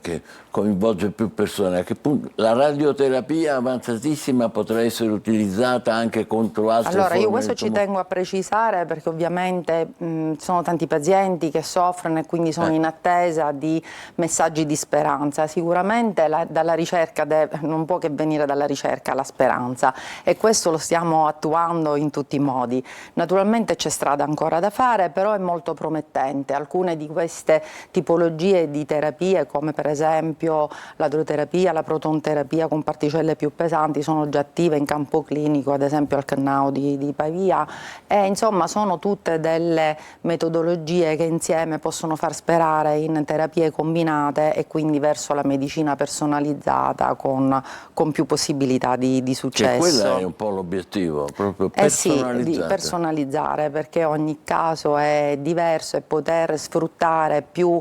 che coinvolge più persone. A che punto la radioterapia avanzatissima potrà essere utilizzata anche contro altre forme? Allora, io questo ci tengo a precisare, perché ovviamente sono tanti pazienti che soffrono e quindi sono in attesa di messaggi di speranza. Sicuramente dalla ricerca non può che venire dalla ricerca la speranza, e questo lo stiamo attuando in tutti i modi. Naturalmente c'è strada ancora da fare, però è molto promettente. Alcune di queste tipologie di terapie, come per esempio l'adroterapia, la protonterapia con particelle più pesanti, sono già attive in campo clinico, ad esempio al CNAO di Pavia, e insomma sono tutte delle metodologie che insieme possono far sperare in terapie combinate e quindi verso la medicina personalizzata con più possibilità di successo. Che quella è un po' l'obiettivo, proprio personalizzare. Sì, di personalizzare, perché ogni caso è diverso e poter sfruttare più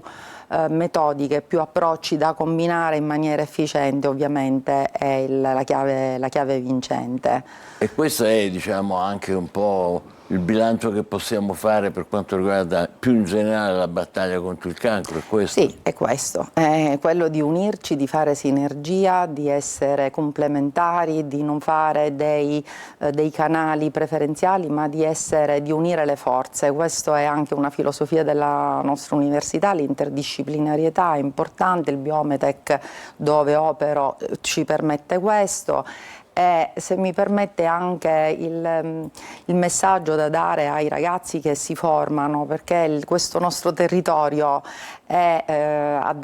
metodiche, più approcci da combinare in maniera efficiente, ovviamente è la chiave vincente. E questo è, diciamo, anche un po' il bilancio che possiamo fare per quanto riguarda più in generale la battaglia contro il cancro, è questo? Sì, è questo, è quello di unirci, di fare sinergia, di essere complementari, di non fare dei canali preferenziali, ma di unire le forze. Questo è anche una filosofia della nostra università, l'interdisciplinarietà è importante, il Biometech dove opero ci permette questo. E se mi permette anche il messaggio da dare ai ragazzi che si formano, perché questo nostro territorio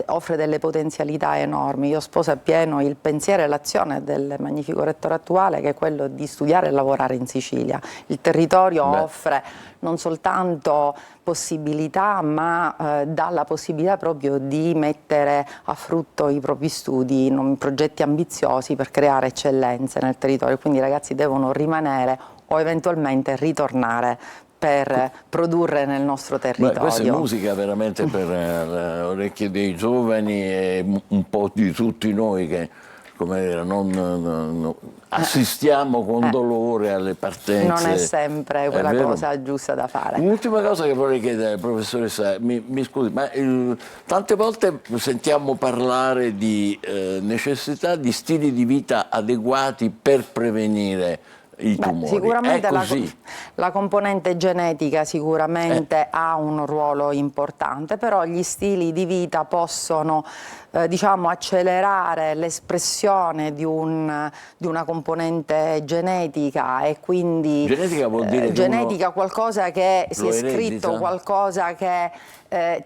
offre delle potenzialità enormi. Io sposo appieno il pensiero e l'azione del magnifico rettore attuale, che è quello di studiare e lavorare in Sicilia. Il territorio offre non soltanto possibilità, ma dà la possibilità proprio di mettere a frutto i propri studi in progetti ambiziosi per creare eccellenze nel territorio. Quindi i ragazzi devono rimanere o eventualmente ritornare per produrre nel nostro territorio. Questa è musica veramente per le orecchie dei giovani e un po' di tutti noi che, come dire, assistiamo con dolore alle partenze. Non è sempre quella cosa giusta da fare. Un'ultima cosa che vorrei chiedere, professoressa, mi scusi, ma tante volte sentiamo parlare di necessità di stili di vita adeguati per prevenire i tumori. Sicuramente la componente genetica sicuramente ha un ruolo importante, però gli stili di vita possono diciamo, accelerare l'espressione di una componente genetica, e quindi genetica vuol dire genetica qualcosa che si è eredita? Scritto, qualcosa che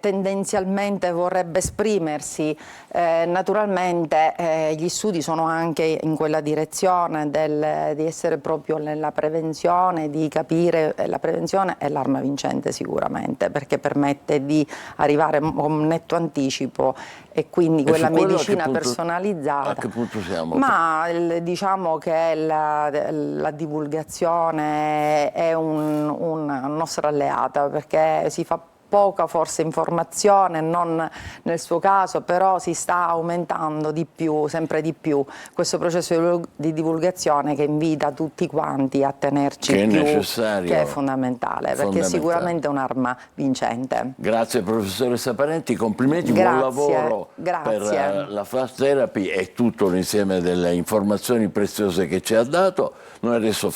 tendenzialmente vorrebbe esprimersi. Naturalmente gli studi sono anche in quella direzione di essere proprio nella prevenzione, di capire la prevenzione è l'arma vincente sicuramente, perché permette di arrivare con un netto anticipo, e quindi quella medicina personalizzata. A che punto siamo? Ma diciamo che la divulgazione è una nostra alleata, perché si fa poca forse informazione, non nel suo caso, però si sta aumentando di più, sempre di più, questo processo di divulgazione che invita tutti quanti a tenerci che è più, necessario, che è fondamentale, perché è sicuramente un'arma vincente. Grazie professoressa Parenti, complimenti, buon lavoro per la flash therapy e tutto l'insieme delle informazioni preziose che ci ha dato. Noi adesso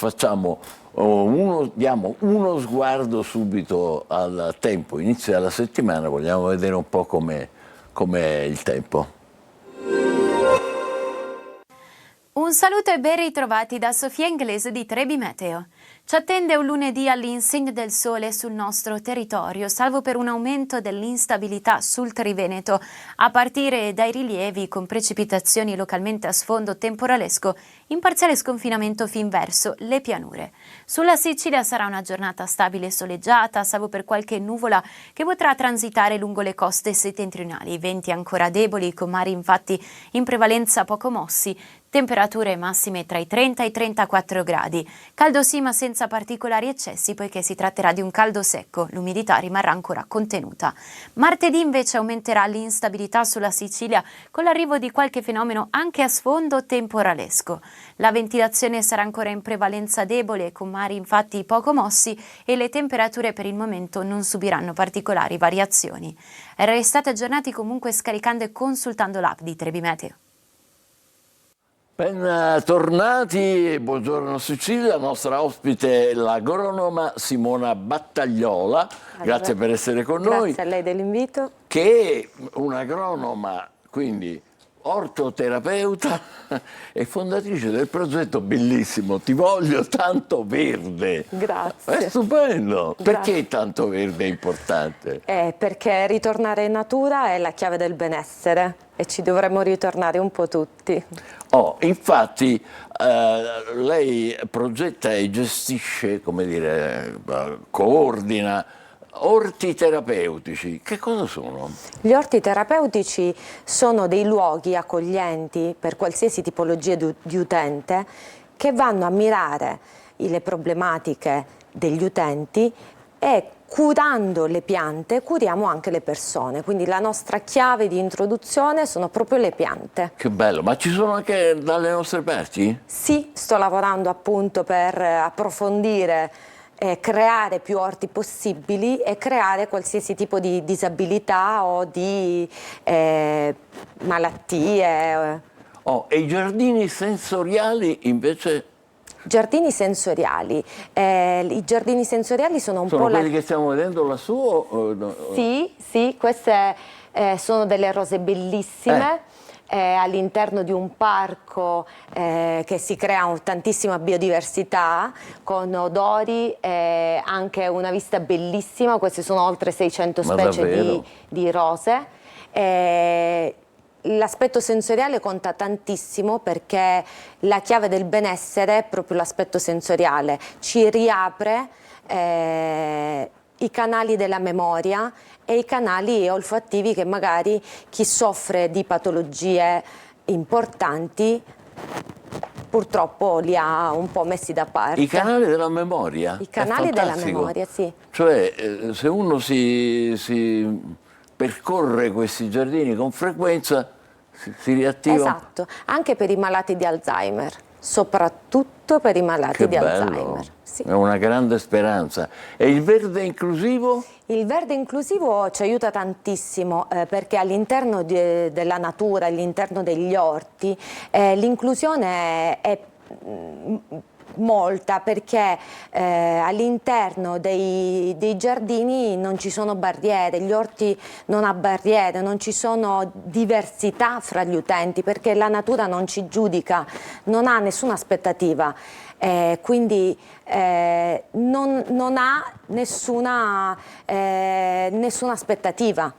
diamo uno sguardo subito al tempo, inizia la settimana, vogliamo vedere un po' com'è il tempo. Un saluto e ben ritrovati da Sofia Inglese di Trebi Meteo. Ci attende un lunedì all'insegna del sole sul nostro territorio, salvo per un aumento dell'instabilità sul Triveneto, a partire dai rilievi con precipitazioni localmente a sfondo temporalesco, in parziale sconfinamento fin verso le pianure. Sulla Sicilia sarà una giornata stabile e soleggiata, salvo per qualche nuvola che potrà transitare lungo le coste settentrionali, venti ancora deboli, con mari infatti in prevalenza poco mossi, temperature massime tra i 30 e i 34 gradi. Caldo sì, ma senza particolari eccessi, poiché si tratterà di un caldo secco. L'umidità rimarrà ancora contenuta. Martedì invece aumenterà l'instabilità sulla Sicilia con l'arrivo di qualche fenomeno anche a sfondo temporalesco. La ventilazione sarà ancora in prevalenza debole, con mari infatti poco mossi, e le temperature per il momento non subiranno particolari variazioni. Restate aggiornati comunque scaricando e consultando l'app di Trebi Meteo. Ben tornati, buongiorno Sicilia, la nostra ospite è l'agronoma Simona Battagliola, grazie per essere con noi. Grazie a lei dell'invito. Che è un'agronoma, quindi ortoterapeuta e fondatrice del progetto bellissimo Ti voglio tanto verde. Grazie. È stupendo. Grazie. Perché tanto verde è importante? Perché ritornare in natura è la chiave del benessere e ci dovremmo ritornare un po' tutti. Infatti lei progetta e gestisce, come dire, coordina orti terapeutici. Che cosa sono? Gli orti terapeutici sono dei luoghi accoglienti per qualsiasi tipologia di utente che vanno a mirare le problematiche degli utenti e curando le piante curiamo anche le persone, quindi la nostra chiave di introduzione sono proprio le piante. Che bello, ma ci sono anche dalle nostre parti? Sì, sto lavorando appunto per approfondire, creare più orti possibili e creare qualsiasi tipo di disabilità o di malattie. E i giardini sensoriali invece? Giardini sensoriali. I giardini sensoriali sono po' quelli che stiamo vedendo lassù? Sì, queste sono delle rose bellissime. All'interno di un parco che si crea tantissima biodiversità con odori e anche una vista bellissima. Queste sono oltre 600 specie di rose. L'aspetto sensoriale conta tantissimo perché la chiave del benessere è proprio l'aspetto sensoriale, ci riapre i canali della memoria e i canali olfattivi che magari chi soffre di patologie importanti purtroppo li ha un po' messi da parte. I canali della memoria? I canali della memoria, sì. Cioè se uno si percorre questi giardini con frequenza si riattiva? Esatto, anche per i malati di Alzheimer, soprattutto per i malati di Alzheimer. Sì. È una grande speranza. E il verde inclusivo? Il verde inclusivo ci aiuta tantissimo perché all'interno della natura, all'interno degli orti, l'inclusione è molta perché all'interno dei giardini non ci sono barriere, gli orti non ha barriere, non ci sono diversità fra gli utenti perché la natura non ci giudica, non ha nessuna aspettativa, quindi non ha nessuna aspettativa.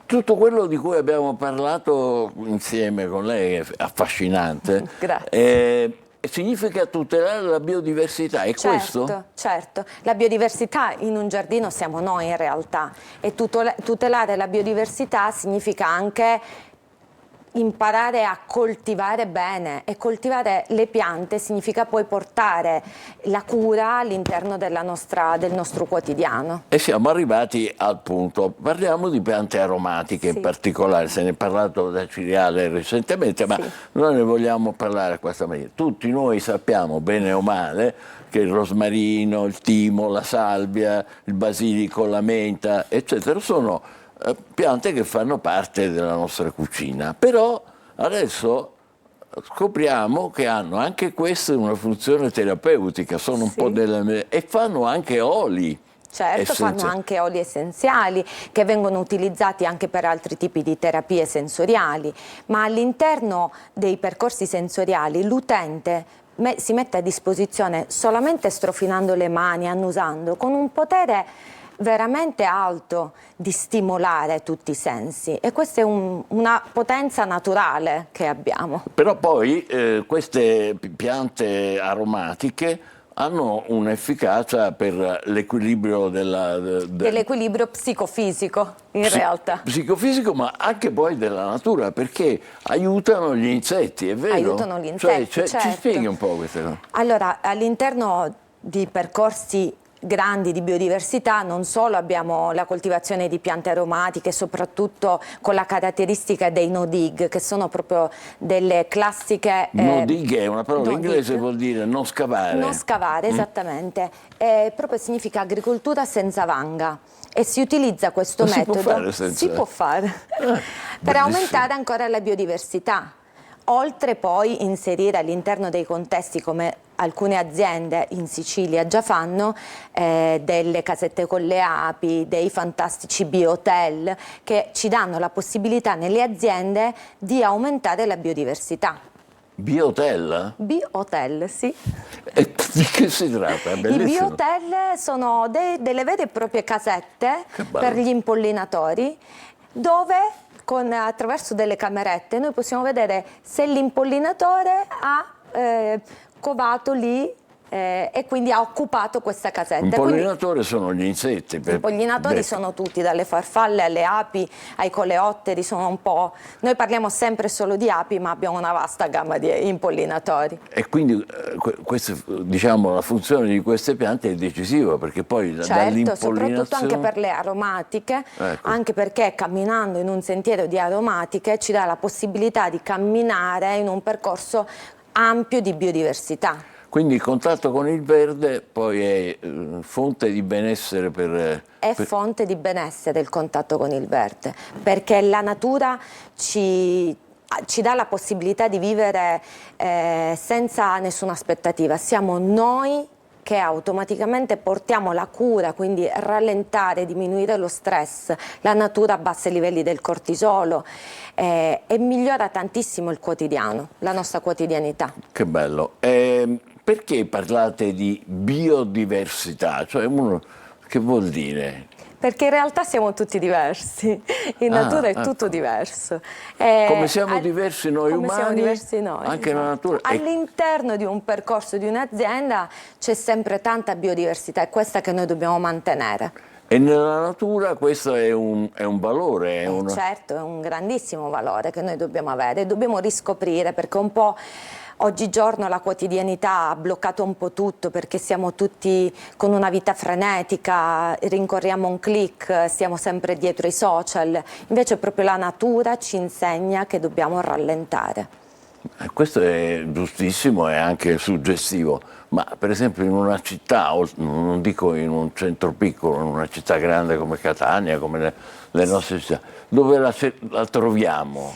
Tutto quello di cui abbiamo parlato insieme con lei è affascinante. Grazie. Significa tutelare la biodiversità, è questo? Certo, la biodiversità in un giardino siamo noi in realtà e tutelare la biodiversità significa anche imparare a coltivare bene, e coltivare le piante significa poi portare la cura all'interno del nostro quotidiano. E siamo arrivati al punto, parliamo di piante aromatiche in particolare, se ne è parlato da Ciriale recentemente, ma noi ne vogliamo parlare a questa maniera. Tutti noi sappiamo bene o male che il rosmarino, il timo, la salvia, il basilico, la menta, eccetera, sono piante che fanno parte della nostra cucina, però adesso scopriamo che hanno anche queste una funzione terapeutica, sono un po' e fanno anche oli. Certo, fanno anche oli essenziali che vengono utilizzati anche per altri tipi di terapie sensoriali, ma all'interno dei percorsi sensoriali l'utente si mette a disposizione solamente strofinando le mani, annusando, con un potere veramente alto di stimolare tutti i sensi, e questa è una potenza naturale che abbiamo. Però poi queste piante aromatiche hanno un'efficacia per l'equilibrio dell'equilibrio psicofisico in realtà. Psicofisico, ma anche poi della natura, perché aiutano gli insetti, è vero? Aiutano gli insetti, certo. Ci spieghi un po' queste cose? Allora, all'interno di percorsi grandi di biodiversità non solo abbiamo la coltivazione di piante aromatiche, soprattutto con la caratteristica dei no-dig, che sono proprio delle classiche... no-dig è una parola inglese, vuol dire non scavare. Non scavare, esattamente. Proprio significa agricoltura senza vanga. E si utilizza questo metodo... Si può fare per aumentare ancora la biodiversità. Oltre poi inserire all'interno dei contesti, come alcune aziende in Sicilia già fanno, delle casette con le api, dei fantastici biohotel che ci danno la possibilità nelle aziende di aumentare la biodiversità. Biohotel? Biohotel, sì. E di che si tratta? È bellissimo. I biohotel sono delle vere e proprie casette per gli impollinatori, dove attraverso delle camerette noi possiamo vedere se l'impollinatore ha covato lì e quindi ha occupato questa casetta. Impollinatore sono gli insetti. Gli impollinatori sono tutti, dalle farfalle alle api, ai coleotteri, sono un po'... Noi parliamo sempre solo di api, ma abbiamo una vasta gamma di impollinatori. E quindi diciamo, la funzione di queste piante è decisiva, perché poi certo, soprattutto anche per le aromatiche, anche perché camminando in un sentiero di aromatiche ci dà la possibilità di camminare in un percorso ampio di biodiversità. Quindi il contatto con il verde poi è fonte di benessere fonte di benessere il contatto con il verde, perché la natura ci dà la possibilità di vivere senza nessuna aspettativa. Siamo noi che automaticamente portiamo la cura, quindi rallentare, diminuire lo stress. La natura abbassa i livelli del cortisolo e migliora tantissimo il quotidiano, la nostra quotidianità. Che bello. Perché parlate di biodiversità? Cioè, che vuol dire? Perché in realtà siamo tutti diversi, in natura è tutto diverso. Come siamo diversi noi umani, siamo diversi noi, anche la natura. All'interno di un percorso di un'azienda c'è sempre tanta biodiversità, è questa che noi dobbiamo mantenere. E nella natura questo è un valore? Certo, è un grandissimo valore che noi dobbiamo avere, dobbiamo riscoprire, perché un po'... Oggigiorno la quotidianità ha bloccato un po' tutto, perché siamo tutti con una vita frenetica, rincorriamo un click, stiamo sempre dietro i social, invece proprio la natura ci insegna che dobbiamo rallentare. Questo è giustissimo e anche suggestivo, ma per esempio in una città, non dico in un centro piccolo, in una città grande come Catania, come le nostre città, dove la troviamo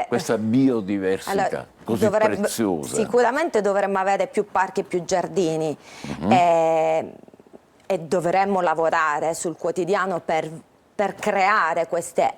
questa biodiversità così preziosa? Sicuramente dovremmo avere più parchi e più giardini, e dovremmo lavorare sul quotidiano per creare queste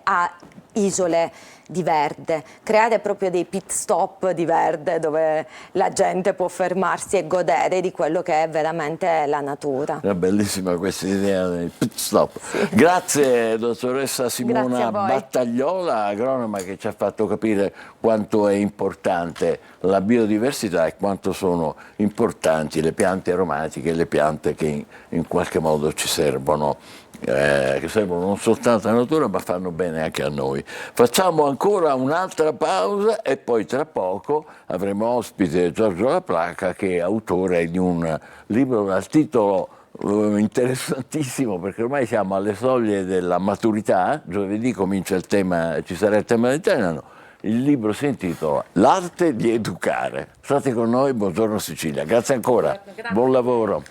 isole di verde, creare proprio dei pit stop di verde dove la gente può fermarsi e godere di quello che è veramente la natura. È bellissima questa idea del pit stop. Sì. Grazie dottoressa Simona Battagliola, agronoma, che ci ha fatto capire quanto è importante la biodiversità e quanto sono importanti le piante aromatiche, le piante che in qualche modo ci servono, che servono non soltanto alla natura ma fanno bene anche a noi. Facciamo ancora ancora un'altra pausa e poi tra poco avremo ospite Giorgio Laplaca, che è autore di un libro dal titolo interessantissimo, perché ormai siamo alle soglie della maturità. Giovedì comincia ci sarà il tema dell'italiano. Il libro si intitola L'arte di educare. State con noi, buongiorno Sicilia. Grazie ancora, buon lavoro.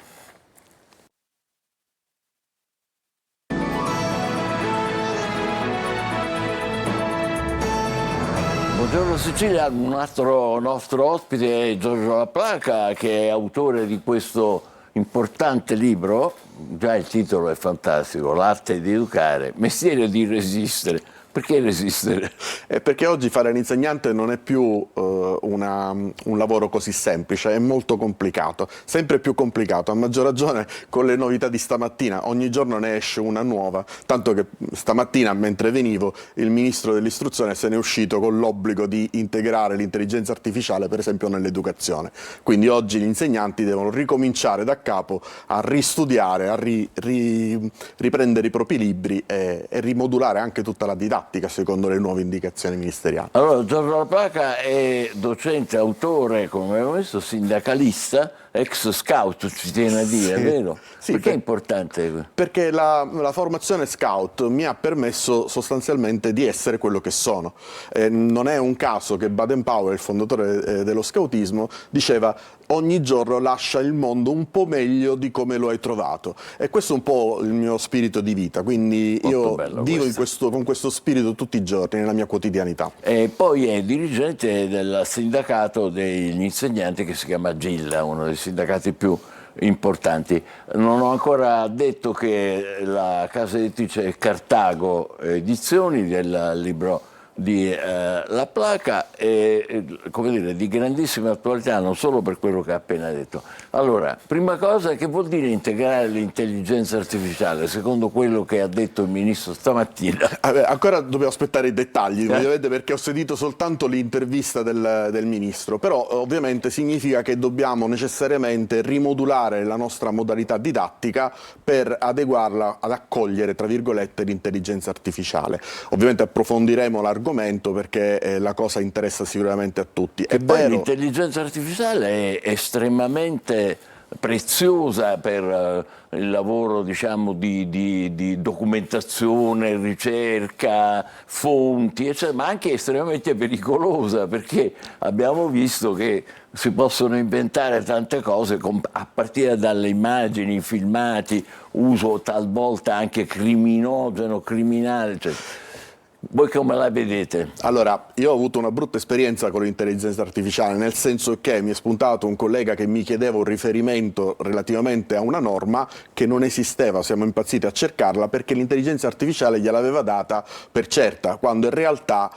Buongiorno Sicilia, un altro nostro ospite è Giorgio Laplaca, che è autore di questo importante libro. Già il titolo è fantastico, L'arte di educare, mestiere di resistere. Perché resistere? Perché oggi fare l'insegnante non è più un lavoro così semplice, è molto complicato, sempre più complicato, a maggior ragione con le novità di stamattina. Ogni giorno ne esce una nuova, tanto che stamattina, mentre venivo, il ministro dell'istruzione se ne è uscito con l'obbligo di integrare l'intelligenza artificiale, per esempio, nell'educazione. Quindi oggi gli insegnanti devono ricominciare da capo a ristudiare, a riprendere i propri libri e rimodulare anche tutta la didattica secondo le nuove indicazioni ministeriali. Allora, Giorgio Laplaca è docente, autore, come abbiamo visto, sindacalista, ex scout, ci tiene a dire, sì, vero? Sì, perché è importante? Perché la formazione scout mi ha permesso sostanzialmente di essere quello che sono. Non è un caso che Baden-Powell, il fondatore dello scoutismo, diceva: ogni giorno lascia il mondo un po' meglio di come lo hai trovato. E questo è un po' il mio spirito di vita, quindi io vivo con questo spirito tutti i giorni nella mia quotidianità. E poi è dirigente del sindacato degli insegnanti, che si chiama Gilla, uno dei sindacati più importanti. Non ho ancora detto che la casa editrice è Cartago Edizioni, del libro di Laplaca, è, come dire, di grandissima attualità, non solo per quello che ha appena detto. Allora, prima cosa, che vuol dire integrare l'intelligenza artificiale, secondo quello che ha detto il ministro stamattina? Ancora dobbiamo aspettare i dettagli, ovviamente, perché ho sentito soltanto l'intervista del ministro, però ovviamente significa che dobbiamo necessariamente rimodulare la nostra modalità didattica per adeguarla ad accogliere, tra virgolette, l'intelligenza artificiale. Ovviamente approfondiremo l'argomento, perché la cosa interessa sicuramente a tutti. E poi l'intelligenza artificiale è estremamente preziosa per il lavoro, diciamo, di documentazione, ricerca, fonti, eccetera, ma anche estremamente pericolosa, perché abbiamo visto che si possono inventare tante cose a partire dalle immagini, filmati, uso talvolta anche criminogeno, criminale, eccetera. Voi come la vedete? Allora, io ho avuto una brutta esperienza con l'intelligenza artificiale, nel senso che mi è spuntato un collega che mi chiedeva un riferimento relativamente a una norma che non esisteva. Siamo impazziti a cercarla perché l'intelligenza artificiale gliel'aveva data per certa, quando in realtà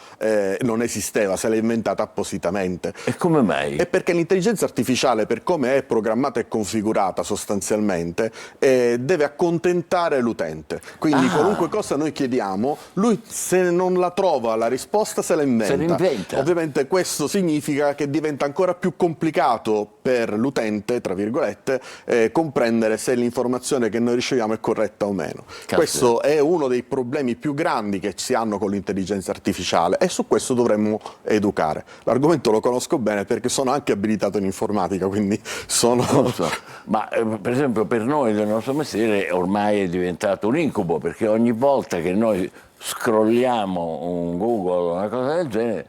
non esisteva, se l'è inventata appositamente. E come mai? È perché l'intelligenza artificiale, per come è programmata e configurata sostanzialmente, deve accontentare l'utente. Quindi qualunque cosa noi chiediamo, lui, se non la trova la risposta, se la inventa. Ovviamente questo significa che diventa ancora più complicato per l'utente, tra virgolette, comprendere se l'informazione che noi riceviamo è corretta o meno. Questo è uno dei problemi più grandi che si hanno con l'intelligenza artificiale, e su questo dovremmo educare. L'argomento lo conosco bene perché sono anche abilitato in informatica, quindi sono... Non so. Ma per esempio per noi del nostro mestiere ormai è diventato un incubo, perché ogni volta che noi scrolliamo un Google o una cosa del genere,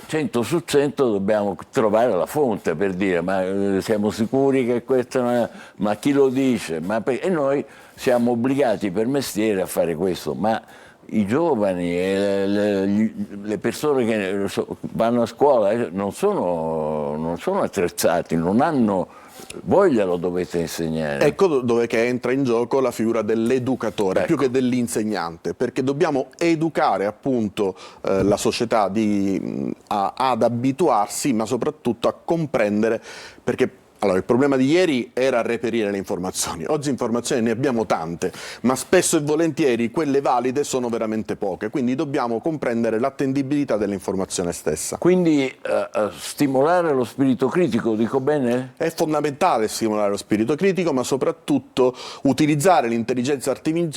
100 su 100 dobbiamo trovare la fonte per dire: ma siamo sicuri che questo non è, ma chi lo dice? E noi siamo obbligati per mestiere a fare questo, ma i giovani e le persone che vanno a scuola non sono attrezzati, non hanno... Voi glielo dovete insegnare. Ecco dove che entra in gioco la figura dell'educatore, più che dell'insegnante, perché dobbiamo educare appunto la società ad abituarsi, ma soprattutto a comprendere, perché Allora, il problema di ieri era reperire le informazioni. Oggi informazioni ne abbiamo tante, ma spesso e volentieri quelle valide sono veramente poche, quindi dobbiamo comprendere l'attendibilità dell'informazione stessa. Quindi stimolare lo spirito critico, dico bene? È fondamentale stimolare lo spirito critico, ma soprattutto utilizzare l'intelligenza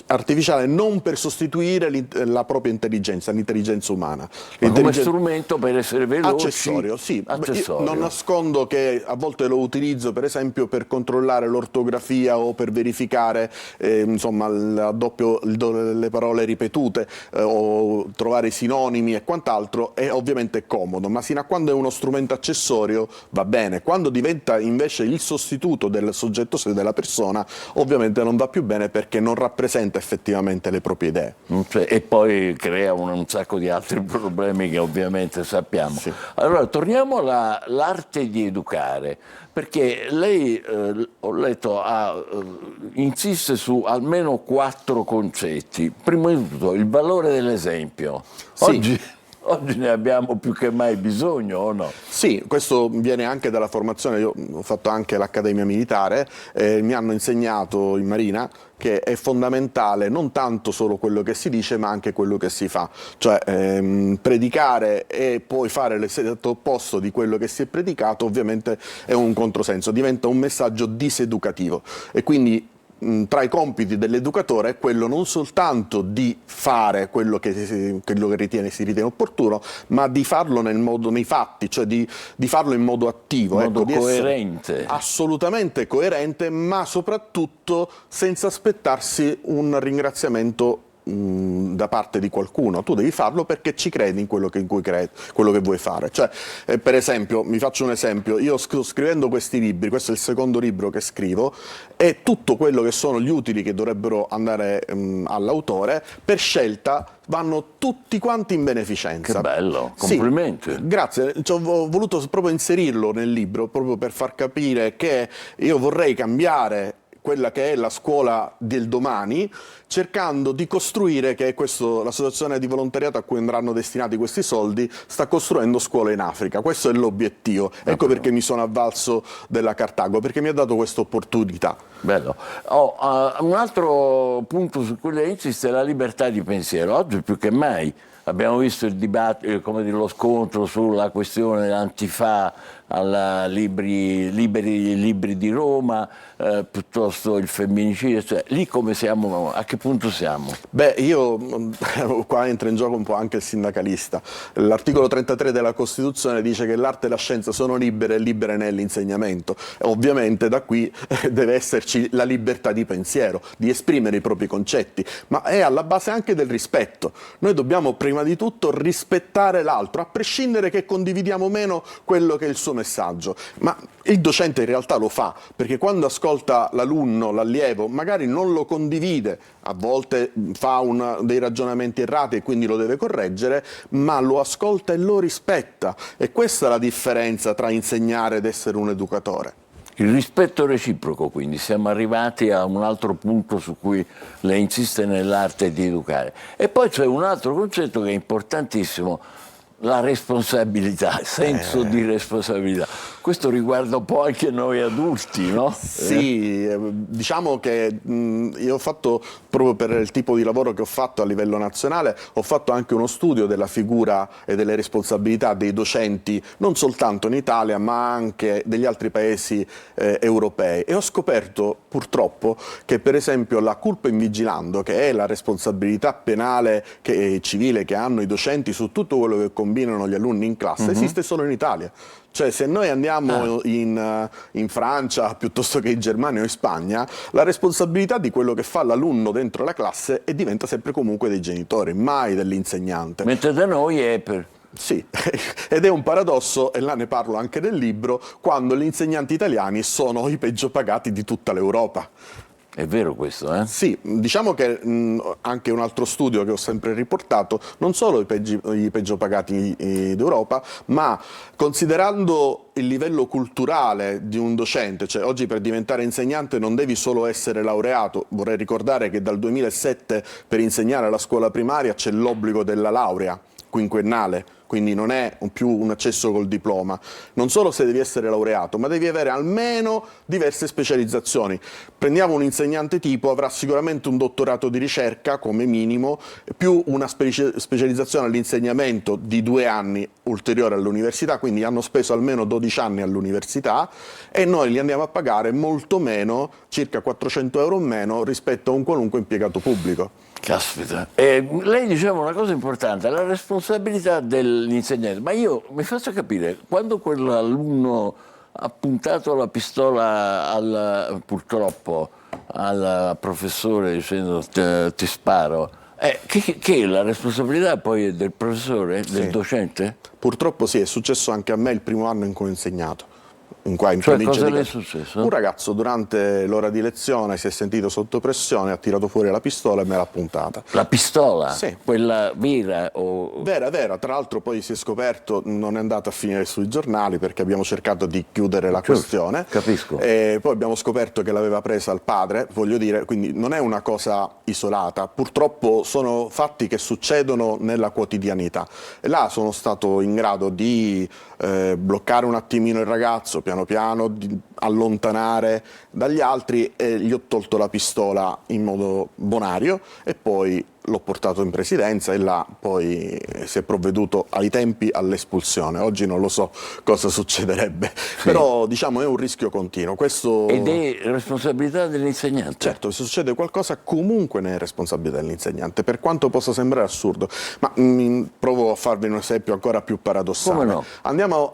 artificiale non per sostituire la propria intelligenza, l'intelligenza umana. Ma come strumento per essere veloci? Accessorio, sì. Accessorio. Io non nascondo che a volte lo utilizzo per esempio per controllare l'ortografia o per verificare insomma, le parole ripetute o trovare sinonimi e quant'altro, è ovviamente comodo, ma sino a quando è uno strumento accessorio va bene. Quando diventa invece il sostituto del soggetto della persona, ovviamente non va più bene perché non rappresenta effettivamente le proprie idee. E poi crea un sacco di altri problemi che ovviamente sappiamo. Sì. Allora, torniamo all'arte di educare, perché lei, ho letto, insiste su almeno 4 concetti. Prima di tutto, il valore dell'esempio. Sì. Oggi ne abbiamo più che mai bisogno, o no? Sì, questo viene anche dalla formazione. Io ho fatto anche l'Accademia Militare, mi hanno insegnato in Marina che è fondamentale non tanto solo quello che si dice ma anche quello che si fa, cioè predicare e poi fare l'esatto opposto di quello che si è predicato ovviamente è un controsenso, diventa un messaggio diseducativo e quindi tra i compiti dell'educatore è quello non soltanto di fare quello che si ritiene opportuno, ma di farlo nei fatti, cioè di farlo in modo attivo. In modo di coerente. Assolutamente coerente, ma soprattutto senza aspettarsi un ringraziamento da parte di qualcuno. Tu devi farlo perché ci credi in quello che vuoi fare. Cioè, per esempio, mi faccio un esempio, io sto scrivendo questi libri, questo è il secondo libro che scrivo, e tutto quello che sono gli utili che dovrebbero andare all'autore, per scelta vanno tutti quanti in beneficenza. Che bello, complimenti. Sì, grazie, ho voluto proprio inserirlo nel libro, proprio per far capire che io vorrei cambiare quella che è la scuola del domani, cercando di costruire, che è l'associazione di volontariato a cui andranno destinati questi soldi, sta costruendo scuole in Africa. Questo è l'obiettivo. Ecco perché mi sono avvalso della Cartago, perché mi ha dato questa opportunità. Bello. Un altro punto su cui lei insiste è la libertà di pensiero. Oggi più che mai abbiamo visto il dibattito, lo scontro sulla questione Antifa alla libri di Roma, piuttosto il femminicidio, cioè lì come siamo, a che punto siamo? Beh, io qua entra in gioco un po' anche il sindacalista. L'articolo 33 della Costituzione dice che l'arte e la scienza sono libere e libere nell'insegnamento. Ovviamente da qui deve esserci la libertà di pensiero, di esprimere i propri concetti, ma è alla base anche del rispetto. Noi dobbiamo prima di tutto rispettare l'altro, a prescindere che condividiamo o meno quello che è il suo messaggio, ma il docente in realtà lo fa, perché quando ascolta l'alunno, l'allievo, magari non lo condivide, a volte fa dei ragionamenti errati e quindi lo deve correggere, ma lo ascolta e lo rispetta, e questa è la differenza tra insegnare ed essere un educatore. Il rispetto reciproco, quindi siamo arrivati a un altro punto su cui lei insiste nell'arte di educare. E poi c'è un altro concetto che è importantissimo, la responsabilità, il senso di responsabilità. Questo riguarda un po' anche noi adulti, no? Sì, diciamo che io ho fatto, proprio per il tipo di lavoro che ho fatto a livello nazionale, ho fatto anche uno studio della figura e delle responsabilità dei docenti, non soltanto in Italia, ma anche degli altri paesi europei. E ho scoperto, purtroppo, che per esempio la culpa in vigilando, che è la responsabilità penale e civile che hanno i docenti su tutto quello che combinano gli alunni in classe, esiste solo in Italia. Cioè, se noi andiamo in Francia piuttosto che in Germania o in Spagna, la responsabilità di quello che fa l'alunno dentro la classe diventa sempre comunque dei genitori, mai dell'insegnante. Mentre da noi è per... Sì, ed è un paradosso, e là ne parlo anche nel libro, quando gli insegnanti italiani sono i peggio pagati di tutta l'Europa. È vero questo, eh? Sì, diciamo che anche un altro studio che ho sempre riportato, non solo i peggio pagati d'Europa, ma considerando il livello culturale di un docente, cioè oggi per diventare insegnante non devi solo essere laureato, vorrei ricordare che dal 2007 per insegnare alla scuola primaria c'è l'obbligo della laurea quinquennale, quindi non è più un accesso col diploma. Non solo se devi essere laureato, ma devi avere almeno diverse specializzazioni. Prendiamo un insegnante tipo, avrà sicuramente un dottorato di ricerca come minimo, più una specializzazione all'insegnamento di 2 anni ulteriore all'università, quindi hanno speso almeno 12 anni all'università, e noi li andiamo a pagare molto meno, circa 400 euro in meno rispetto a un qualunque impiegato pubblico. Caspita. Lei diceva una cosa importante, la responsabilità dell'insegnante. Ma io mi faccio capire, quando quell'alunno ha puntato la pistola purtroppo al professore dicendo ti sparo, che è la responsabilità poi del professore, del docente? Purtroppo sì, è successo anche a me il primo anno in cui ho insegnato. Cioè, cosa le è successo? Un ragazzo durante l'ora di lezione si è sentito sotto pressione, ha tirato fuori la pistola e me l'ha puntata. La pistola? Sì. Quella vera? O... Vera. Tra l'altro poi si è scoperto, non è andata a finire sui giornali perché abbiamo cercato di chiudere la questione. Capisco. E poi abbiamo scoperto che l'aveva presa il padre, voglio dire, quindi non è una cosa isolata. Purtroppo sono fatti che succedono nella quotidianità. E là sono stato in grado di bloccare un attimino il ragazzo, piano piano, di allontanare dagli altri, e gli ho tolto la pistola in modo bonario e poi l'ho portato in presidenza e là poi si è provveduto ai tempi all'espulsione. Oggi non lo so cosa succederebbe, però diciamo è un rischio continuo. Questo... Ed è responsabilità dell'insegnante? Certo, se succede qualcosa comunque ne è responsabilità dell'insegnante, per quanto possa sembrare assurdo. Ma provo a farvi un esempio ancora più paradossale. Come no? Andiamo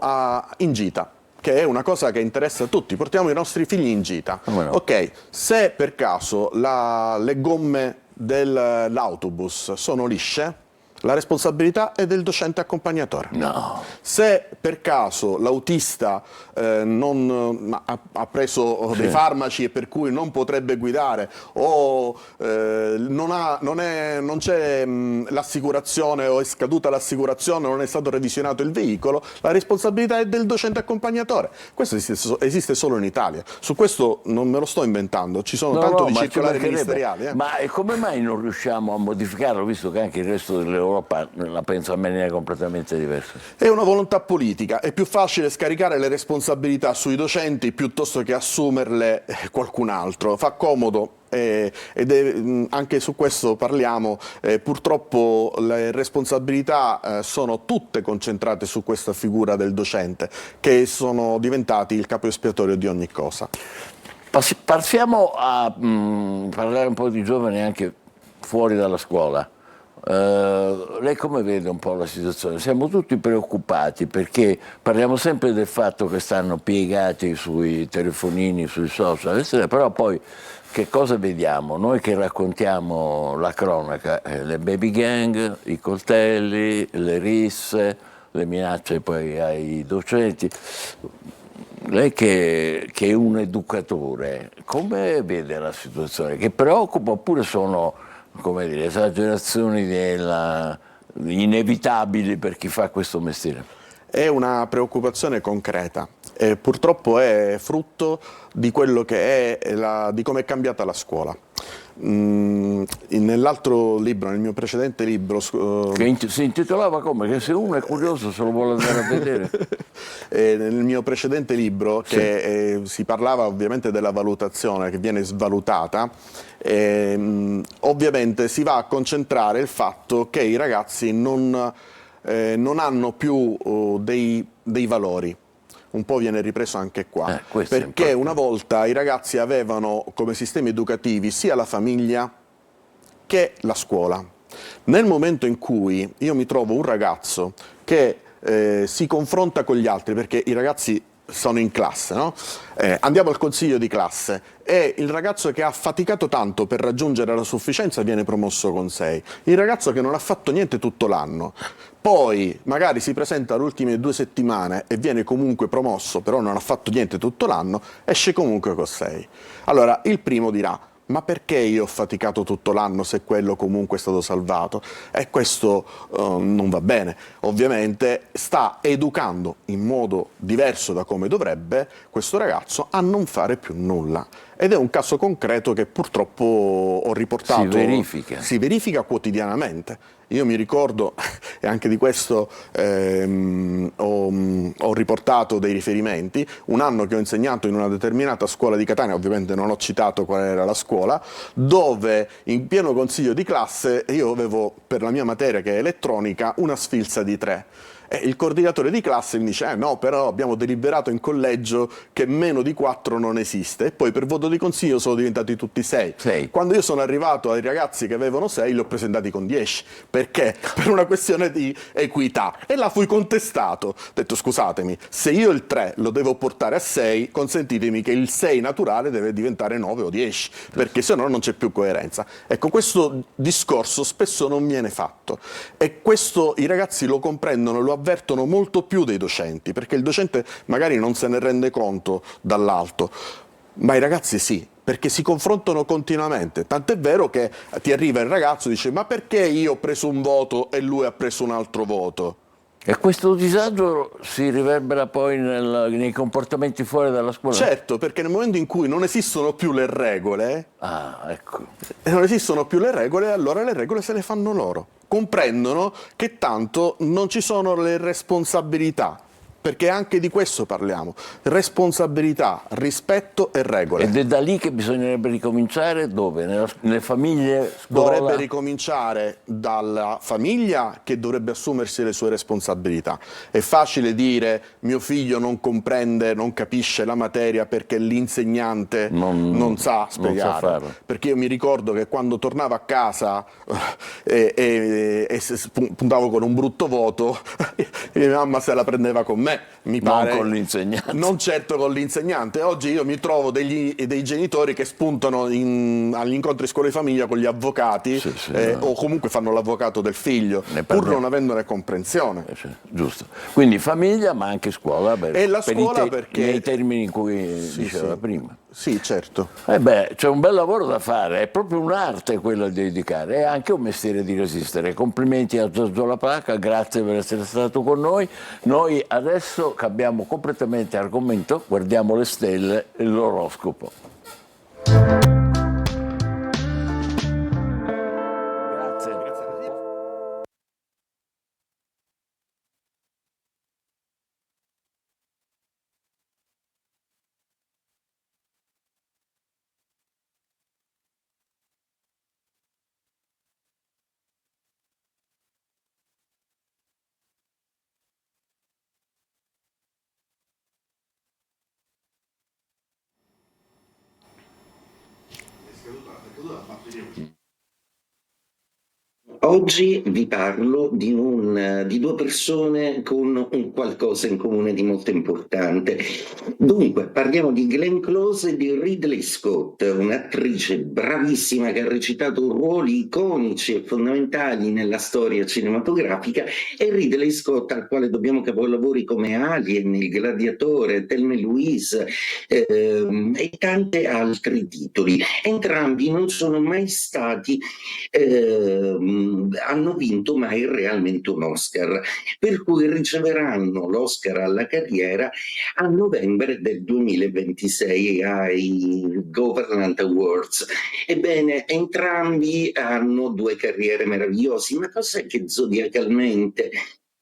in gita, che è una cosa che interessa a tutti, portiamo i nostri figli in gita. No? Ok, se per caso le gomme dell'autobus sono lisce, la responsabilità è del docente accompagnatore. No. Se per caso l'autista ha preso dei farmaci e per cui non potrebbe guidare, o non c'è l'assicurazione, o è scaduta l'assicurazione, non è stato revisionato il veicolo, la responsabilità è del docente accompagnatore. Questo esiste solo in Italia. Su questo non me lo sto inventando, ci sono tanto di circolari ministeriali. Ma come mai non riusciamo a modificarlo, visto che anche il resto dell'Europa la pensa in maniera completamente diversa? È una volontà politica, è più facile scaricare le responsabilità sui docenti piuttosto che assumerle qualcun altro, fa comodo. Anche su questo parliamo, purtroppo le responsabilità sono tutte concentrate su questa figura del docente, che sono diventati il capo espiatorio di ogni cosa. Passiamo a parlare un po' di giovani anche fuori dalla scuola. Lei come vede un po' la situazione? Siamo tutti preoccupati perché parliamo sempre del fatto che stanno piegati sui telefonini, sui social, eccetera, però poi che cosa vediamo? Noi che raccontiamo la cronaca, le baby gang, i coltelli, le risse, le minacce poi ai docenti. Lei che è un educatore, come vede la situazione? Che preoccupa oppure sono, come dire, esagerazioni inevitabili per chi fa questo mestiere? È una preoccupazione concreta e purtroppo è frutto di quello che è di come è cambiata la scuola. Nell'altro libro, nel mio precedente libro, che si intitolava come? Che se uno è curioso se lo vuole andare a vedere. Nel mio precedente libro, che si parlava ovviamente della valutazione che viene svalutata, ovviamente si va a concentrare il fatto che i ragazzi non hanno più dei valori. Un po' viene ripreso anche qua, perché una volta i ragazzi avevano come sistemi educativi sia la famiglia che la scuola. Nel momento in cui io mi trovo un ragazzo che si confronta con gli altri, perché i ragazzi sono in classe, no? Andiamo al consiglio di classe e il ragazzo che ha faticato tanto per raggiungere la sufficienza viene promosso con 6, il ragazzo che non ha fatto niente tutto l'anno poi magari si presenta le ultime 2 settimane e viene comunque promosso, però non ha fatto niente tutto l'anno, esce comunque con 6. Allora il primo dirà: ma perché io ho faticato tutto l'anno se quello comunque è stato salvato? E questo non va bene. Ovviamente sta educando in modo diverso da come dovrebbe questo ragazzo a non fare più nulla. ed è un caso concreto che purtroppo ho riportato. Si verifica quotidianamente. Io mi ricordo, e anche di questo ho riportato dei riferimenti, un anno che ho insegnato in una determinata scuola di Catania, ovviamente non ho citato qual era la scuola, dove in pieno consiglio di classe io avevo, per la mia materia che è elettronica, una sfilza di 3. E il coordinatore di classe mi dice no, però abbiamo deliberato in collegio che meno di 4 non esiste, e poi per voto di consiglio sono diventati tutti 6. Quando io sono arrivato ai ragazzi che avevano 6 li ho presentati con 10, perché? Per una questione di equità, e là fui contestato. Ho detto scusatemi, se io il 3 lo devo portare a 6, consentitemi che il 6 naturale deve diventare 9 o 10, perché se no non c'è più coerenza. Ecco, questo discorso spesso non viene fatto, e questo i ragazzi lo comprendono, lo avvertono molto più dei docenti, perché il docente magari non se ne rende conto dall'alto, ma i ragazzi sì, perché si confrontano continuamente, tant'è vero che ti arriva il ragazzo e dice ma perché io ho preso un voto e lui ha preso un altro voto? E questo disagio si riverbera poi nei comportamenti fuori dalla scuola? Certo, perché nel momento in cui non esistono più le regole, non esistono più le regole, allora le regole se le fanno loro. Comprendono che tanto non ci sono le responsabilità, perché anche di questo parliamo: responsabilità, rispetto e regole. Ed è da lì che bisognerebbe ricominciare? Dove? Nelle famiglie? Scuola? Dovrebbe ricominciare dalla famiglia, che dovrebbe assumersi le sue responsabilità. È facile dire mio figlio non comprende, non capisce la materia perché l'insegnante non sa spiegare. Non sa farlo. Perché io mi ricordo che quando tornavo a casa e puntavo con un brutto voto, mia mamma se la prendeva con me. Mi pare, non con l'insegnante. Non certo con l'insegnante. Oggi io mi trovo dei genitori che spuntano agli incontri scuola e famiglia con gli avvocati, o comunque fanno l'avvocato del figlio, pur non avendone comprensione. Giusto. Quindi famiglia, ma anche scuola. E la scuola perché... nei termini in cui diceva prima. Sì, certo. C'è un bel lavoro da fare, è proprio un'arte quello di dedicare, è anche un mestiere di resistere. Complimenti a Giorgio La Placa, grazie per essere stato con noi. Noi adesso cambiamo completamente argomento, guardiamo le stelle e l'oroscopo. Oggi vi parlo di due persone con un qualcosa in comune di molto importante. Dunque, parliamo di Glenn Close e di Ridley Scott, un'attrice bravissima che ha recitato ruoli iconici e fondamentali nella storia cinematografica, e Ridley Scott, al quale dobbiamo capolavori come Alien, Il Gladiatore, Thelma e Louise e tanti altri titoli. Entrambi non sono mai stati hanno vinto mai realmente un Oscar, per cui riceveranno l'Oscar alla carriera a novembre del 2026 ai Government Awards. Ebbene, entrambi hanno due carriere meravigliose, ma cos'è che zodiacalmente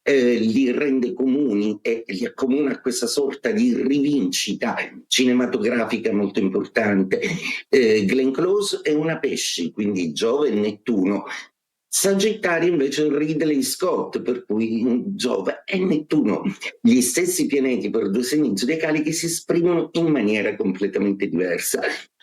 li rende comuni e li accomuna a questa sorta di rivincita cinematografica molto importante? Glenn Close è una pesce, quindi Giove e Nettuno. Sagittario invece è Ridley Scott, per cui Giove e Nettuno, gli stessi pianeti per due segni zodiacali che si esprimono in maniera completamente diversa.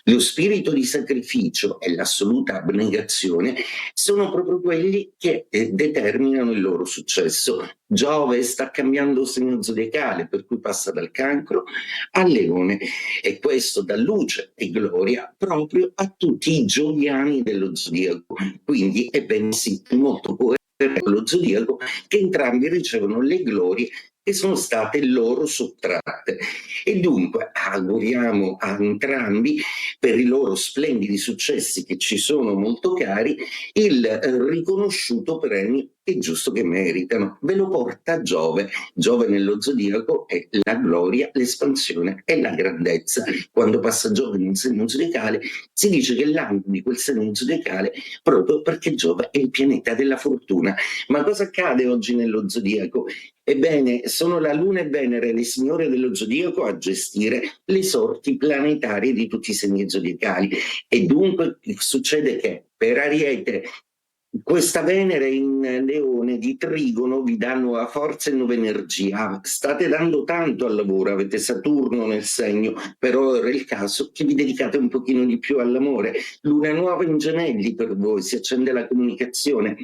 Lo spirito di sacrificio e l'assoluta abnegazione sono proprio quelli che determinano il loro successo. Giove sta cambiando segno zodiacale, per cui passa dal Cancro al Leone, e questo dà luce e gloria proprio a tutti i gioviani dello zodiaco. Quindi, ebbene sì, è molto coerente con lo zodiaco che entrambi ricevono le glorie che sono state loro sottratte. E dunque auguriamo a entrambi, per i loro splendidi successi che ci sono molto cari, il riconosciuto premio è giusto che meritano. Ve lo porta Giove. Giove nello zodiaco è la gloria, l'espansione e la grandezza. Quando passa Giove in un segno zodiacale si dice che l'anno di quel segno zodiacale proprio perché Giove è il pianeta della fortuna. Ma cosa accade oggi nello zodiaco? Ebbene, sono la Luna e Venere, le signore dello zodiaco, a gestire le sorti planetarie di tutti i segni zodiacali. E dunque succede che per Ariete questa Venere in Leone di Trigono vi dà nuova forza e nuova energia. State dando tanto al lavoro, avete Saturno nel segno, però ora è il caso che vi dedicate un pochino di più all'amore. Luna nuova in Gemelli per voi, si accende la comunicazione.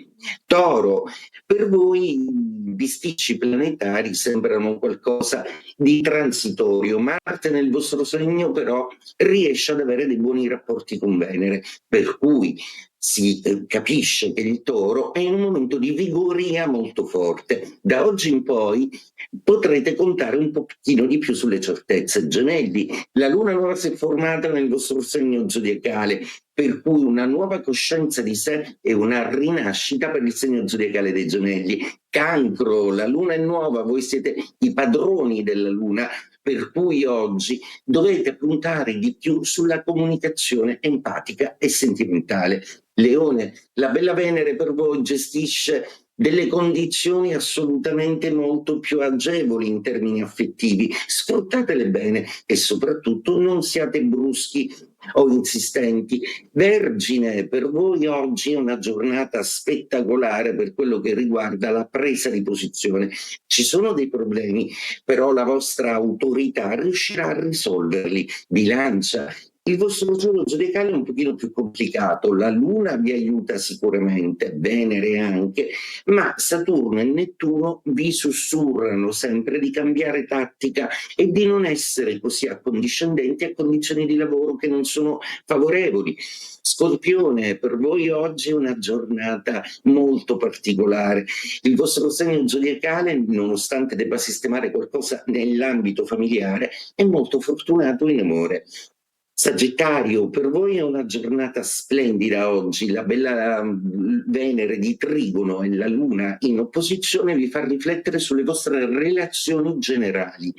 Toro, per voi i bisticci planetari sembrano qualcosa di transitorio. Marte nel vostro segno però riesce ad avere dei buoni rapporti con Venere, per cui si capisce che il Toro è in un momento di vigoria molto forte. Da oggi in poi potrete contare un pochino di più sulle certezze. Gemelli, la Luna nuova si è formata nel vostro segno zodiacale, per cui una nuova coscienza di sé e una rinascita per il segno zodiacale dei Gemelli. Cancro, la Luna è nuova, voi siete i padroni della Luna, per cui oggi dovete puntare di più sulla comunicazione empatica e sentimentale. Leone, la bella Venere per voi gestisce delle condizioni assolutamente molto più agevoli in termini affettivi. Sfruttatele bene e soprattutto non siate bruschi o insistenti. Vergine, per voi oggi è una giornata spettacolare per quello che riguarda la presa di posizione. Ci sono dei problemi, però la vostra autorità riuscirà a risolverli. Bilancia, il vostro giorno zodiacale è un pochino più complicato, la Luna vi aiuta sicuramente, Venere anche, ma Saturno e Nettuno vi sussurrano sempre di cambiare tattica e di non essere così accondiscendenti a condizioni di lavoro che non sono favorevoli. Scorpione, per voi oggi è una giornata molto particolare. Il vostro segno zodiacale, nonostante debba sistemare qualcosa nell'ambito familiare, è molto fortunato in amore. Sagittario, per voi è una giornata splendida oggi, la bella Venere di Trigono e la Luna in opposizione vi fa riflettere sulle vostre relazioni generali.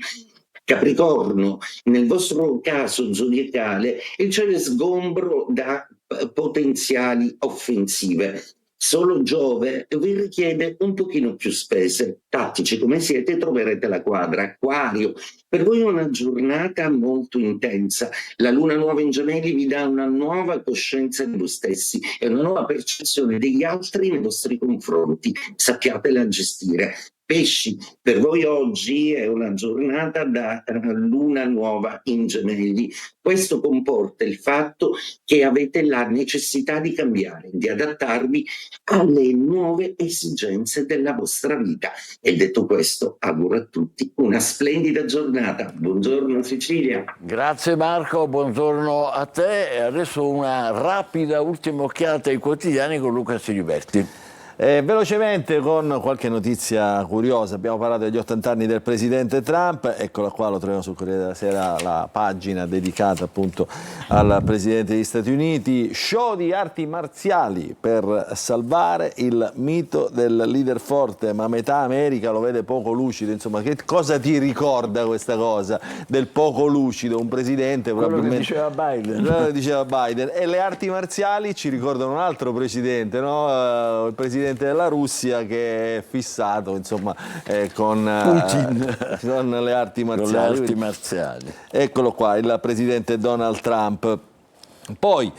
Capricorno, nel vostro caso zodiacale, il cielo è sgombro da potenziali offensive. Solo Giove vi richiede un pochino più spese. Tattici come siete troverete la quadra. Acquario, per voi è una giornata molto intensa. La Luna nuova in Gemelli vi dà una nuova coscienza di voi stessi e una nuova percezione degli altri nei vostri confronti. Sappiatela gestire. Pesci, per voi oggi è una giornata da Luna nuova in Gemelli. Questo comporta il fatto che avete la necessità di cambiare, di adattarvi alle nuove esigenze della vostra vita. E detto questo, auguro a tutti una splendida giornata. Buongiorno Sicilia. Grazie Marco, buongiorno a te. E adesso una rapida ultima occhiata ai quotidiani con Luca Siliberti. Velocemente con qualche notizia curiosa, abbiamo parlato degli 80 anni del presidente Trump, eccola qua, lo troviamo sul Corriere della Sera, la pagina dedicata appunto al presidente degli Stati Uniti. Show di arti marziali per salvare il mito del leader forte, ma metà America lo vede poco lucido. Insomma, che cosa ti ricorda questa cosa del poco lucido? Un presidente probabilmente... Quello che diceva Biden. E le arti marziali ci ricordano un altro presidente, no? Il presidente della Russia che è fissato insomma con le arti marziali. Con le arti marziali. Eccolo qua, il presidente Donald Trump. Poi,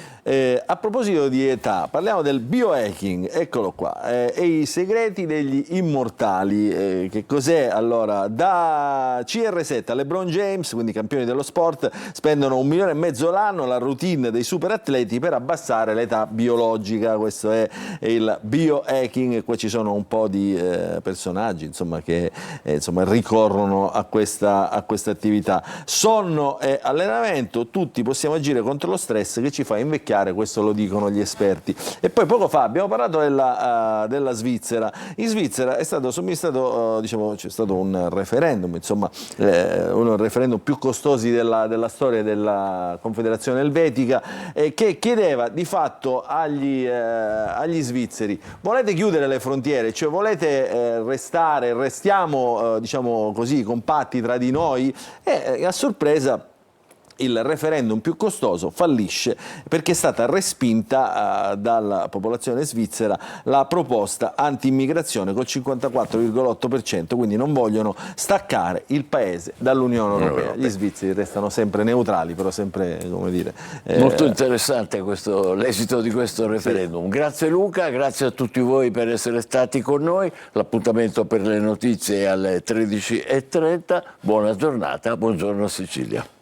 a proposito di età, parliamo del biohacking, eccolo qua, e i segreti degli immortali. Che cos'è? Allora, da CR7 a LeBron James, quindi campioni dello sport, spendono $1,5 milioni l'anno, la routine dei superatleti per abbassare l'età biologica. Questo è il biohacking, e qua ci sono un po' di personaggi insomma, che ricorrono a questa attività. Sonno e allenamento, tutti possiamo agire contro lo stress stress che ci fa invecchiare, questo lo dicono gli esperti. E poi poco fa abbiamo parlato della Svizzera. In Svizzera è stato somministrato, diciamo, c'è stato un referendum, insomma, uno dei referendum più costosi della storia della Confederazione Elvetica, che chiedeva di fatto agli svizzeri: volete chiudere le frontiere, cioè volete restiamo diciamo così compatti tra di noi? E a sorpresa il referendum più costoso fallisce, perché è stata respinta dalla popolazione svizzera la proposta anti-immigrazione col 54,8%, quindi non vogliono staccare il paese dall'Unione Europea. Gli svizzeri restano sempre neutrali, però sempre, come dire... Molto interessante l'esito di questo referendum. Sì. Grazie Luca, grazie a tutti voi per essere stati con noi. L'appuntamento per le notizie è alle 13:30. Buona giornata, buongiorno Sicilia.